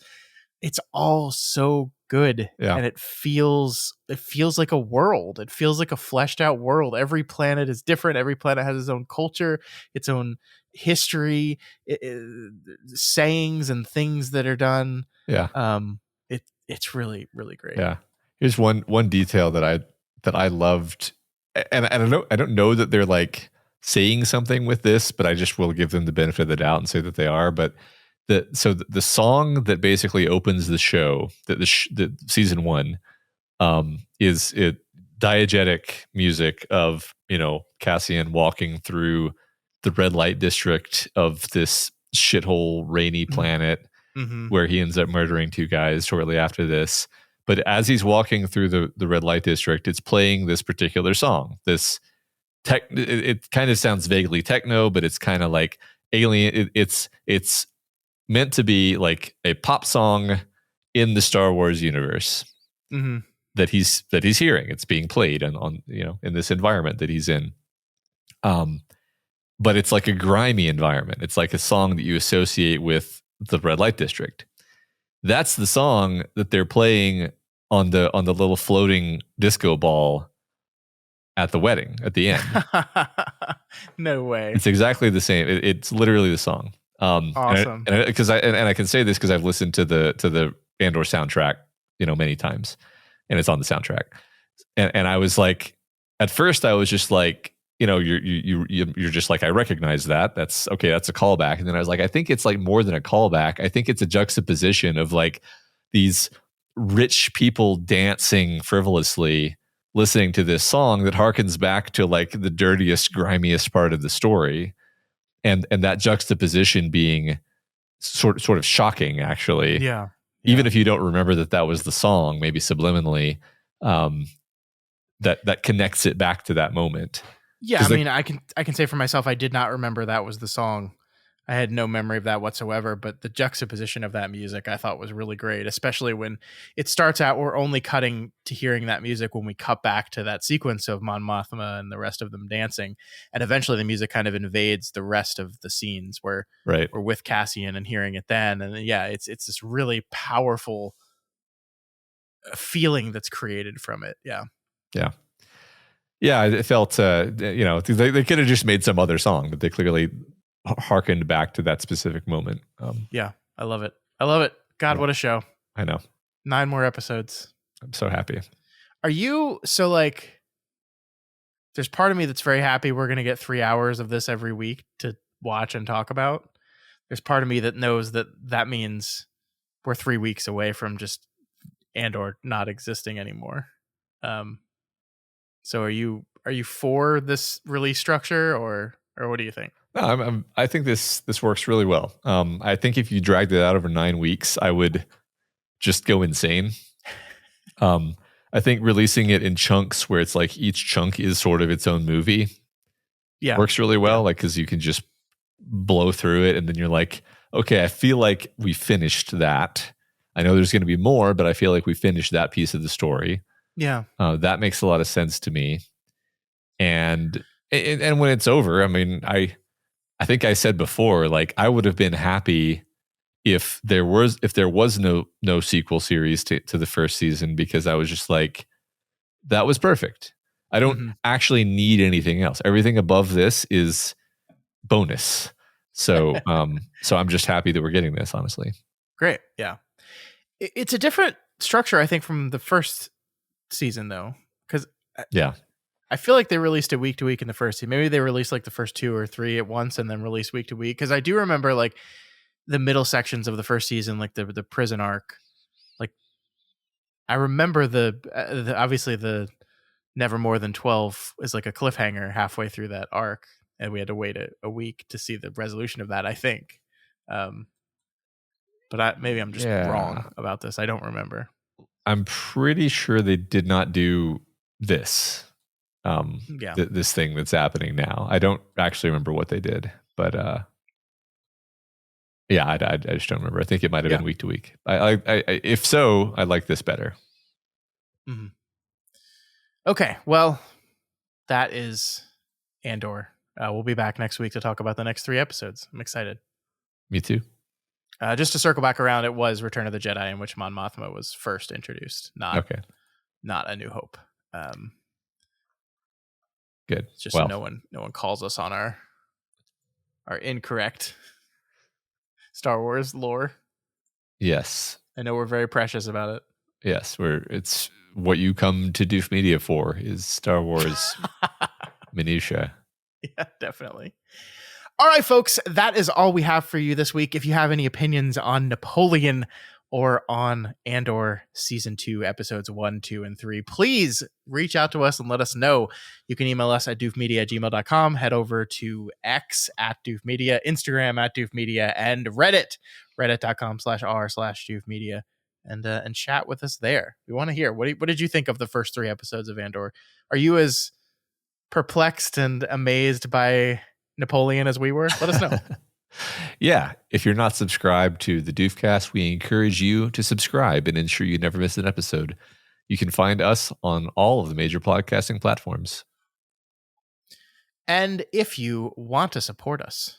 It's all so good. Yeah. And it feels like a world. It feels like a fleshed out world. Every planet is different. Every planet has its own culture, its own history, sayings and things that are done. Yeah. It's really, really great. Yeah. Here's one detail that I loved, and I don't know that they're like saying something with this, but I just will give them the benefit of the doubt and say that they are. But the song that basically opens the show, the season 1, is it diegetic music of, Cassian walking through the red light district of this shithole rainy planet, where he ends up murdering 2 guys shortly after this. But as he's walking through the red light district, it's playing this particular song. This it kind of sounds vaguely techno, but it's kind of like alien. It's meant to be like a pop song in the Star Wars universe that he's hearing. It's being played on in this environment that he's in. But it's like a grimy environment. It's like a song that you associate with the red light district. That's the song that they're playing on the little floating disco ball at the wedding at the end. No way. It's exactly the same. It's literally the song. Awesome. And I can say this because I've listened to the Andor soundtrack, many times, and it's on the soundtrack. And I was like, at first I was just like, you're just like, I recognize that. That's okay. That's a callback. And then I was like, I think it's like more than a callback. I think it's a juxtaposition of like these rich people dancing frivolously, listening to this song that harkens back to like the dirtiest, grimiest part of the story. And that juxtaposition being sort of shocking, actually. Yeah. Even if you don't remember that was the song, maybe subliminally, that connects it back to that moment. Yeah, I mean, I can say for myself, I did not remember that was the song. I had no memory of that whatsoever, but the juxtaposition of that music I thought was really great, especially when it starts out, we're only cutting to hearing that music when we cut back to that sequence of Mon Mothma and the rest of them dancing. And eventually the music kind of invades the rest of the scenes where we're with Cassian and hearing it then. And yeah, it's this really powerful feeling that's created from it. Yeah. Yeah. Yeah, it felt, they could have just made some other song, but they clearly harkened back to that specific moment. Yeah, I love it. God, what a show. I know. 9 more episodes. I'm so happy. Are you, so like, there's part of me that's very happy we're going to get 3 hours of this every week to watch and talk about. There's part of me that knows that means we're 3 weeks away from just Andor not existing anymore. So are you for this release structure or what do you think? No, I think this works really well. I think if you dragged it out over 9 weeks, I would just go insane. I think releasing it in chunks where it's like each chunk is sort of its own movie, works really well. Like, because you can just blow through it, and then you're like, okay, I feel like we finished that. I know there's going to be more, but I feel like we finished that piece of the story. Yeah, that makes a lot of sense to me. And when it's over, I mean, I think I said before, like, I would have been happy if there was no sequel series to the first season, because I was just like, that was perfect. I don't actually need anything else. Everything above this is bonus. So so I'm just happy that we're getting this, honestly. Great. Yeah. It's a different structure, I think, from the first season, though, because I feel like they released it week to week in the first season. Maybe they released like the first 2 or 3 at once and then released week to week. Because I do remember like the middle sections of the first season, like the prison arc. Like I remember the obviously the Never More Than 12 is like a cliffhanger halfway through that arc, and we had to wait a week to see the resolution of that, I think. But maybe I'm just wrong about this. I don't remember. I'm pretty sure they did not do this. This thing that's happening now. I don't actually remember what they did, but I just don't remember. I think it might have been week to week. I if so, I like this better. Mm-hmm. Okay, well, that is Andor. We'll be back next week to talk about the next 3 episodes. I'm excited. Me too. Just to circle back around, it was Return of the Jedi in which Mon Mothma was first introduced, not A New Hope. Good. It's just so no one calls us on our incorrect Star Wars lore. Yes. I know we're very precious about it. Yes, it's what you come to Doof Media for is Star Wars minutia. Yeah, definitely. All right, folks, that is all we have for you this week. If you have any opinions on Napoleon or on Andor Season 2, Episodes 1, 2, and 3, please reach out to us and let us know. You can email us at doofmedia@gmail.com, head over to X @doofmedia, Instagram @doofmedia, and Reddit, reddit.com/r/doofmedia, and chat with us there. We want to hear. What did you think of the first 3 episodes of Andor? Are you as perplexed and amazed by Napoleon as we were? Let us know. Yeah, if you're not subscribed to the Doofcast, we encourage you to subscribe and ensure you never miss an episode. You can find us on all of the major podcasting platforms. And if you want to support us,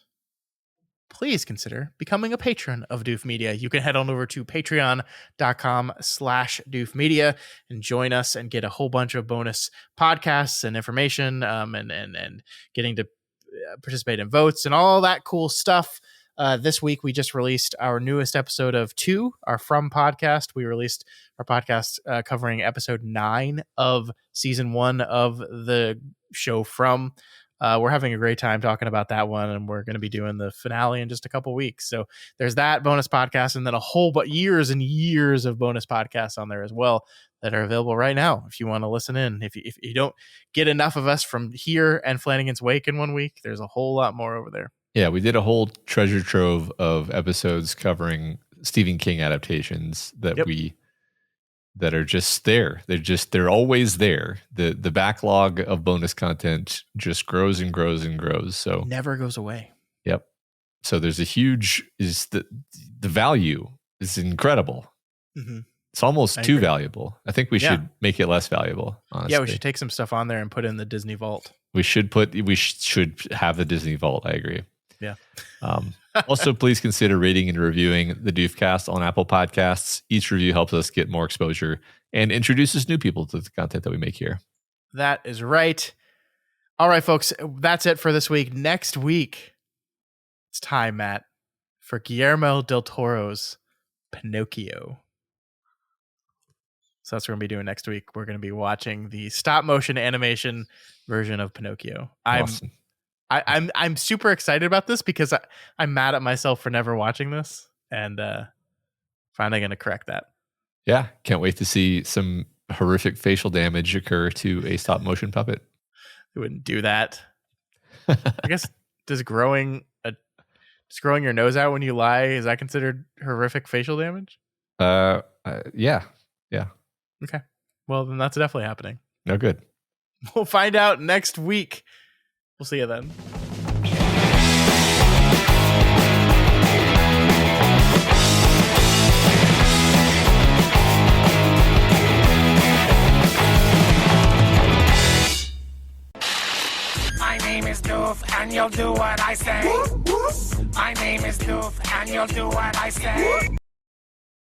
please consider becoming a patron of Doof Media. You can head on over to patreon.com/doofmedia and join us and get a whole bunch of bonus podcasts and information and getting to participate in votes and all that cool stuff. This week, we just released our newest episode of 2, our From podcast. We released our podcast covering episode 9 of season 1 of the show From. We're having a great time talking about that one, and we're going to be doing the finale in just a couple weeks. So there's that bonus podcast, and then a whole years and years of bonus podcasts on there as well that are available right now if you want to listen in. If you don't get enough of us from here and Flanagan's Wake in 1 week, there's a whole lot more over there. Yeah, we did a whole treasure trove of episodes covering Stephen King adaptations that are just there. They're always there. The backlog of bonus content just grows and grows and grows. So never goes away. Yep. So there's the value is incredible. Mm-hmm. It's almost too valuable. I think we should make it less valuable, honestly. Yeah, we should take some stuff on there and put in the Disney Vault. We should have the Disney Vault. I agree. Yeah. Also, please consider rating and reviewing the Doofcast on Apple Podcasts. Each review helps us get more exposure and introduces new people to the content that we make here. That is right. All right, folks, that's it for this week. Next week, it's time, Matt, for Guillermo del Toro's Pinnochio. So that's what we're going to be doing next week. We're going to be watching the stop motion animation version of Pinnochio. Awesome. I'm super excited about this because I'm mad at myself for never watching this, and finally going to correct that. Yeah, can't wait to see some horrific facial damage occur to a stop motion puppet. I wouldn't do that. I guess does growing your nose out when you lie, is that considered horrific facial damage? Yeah. Okay. Well, then that's definitely happening. No good. We'll find out next week. We'll see you then. My name is Doof, and you'll do what I say. My name is Doof, and you'll do what I say.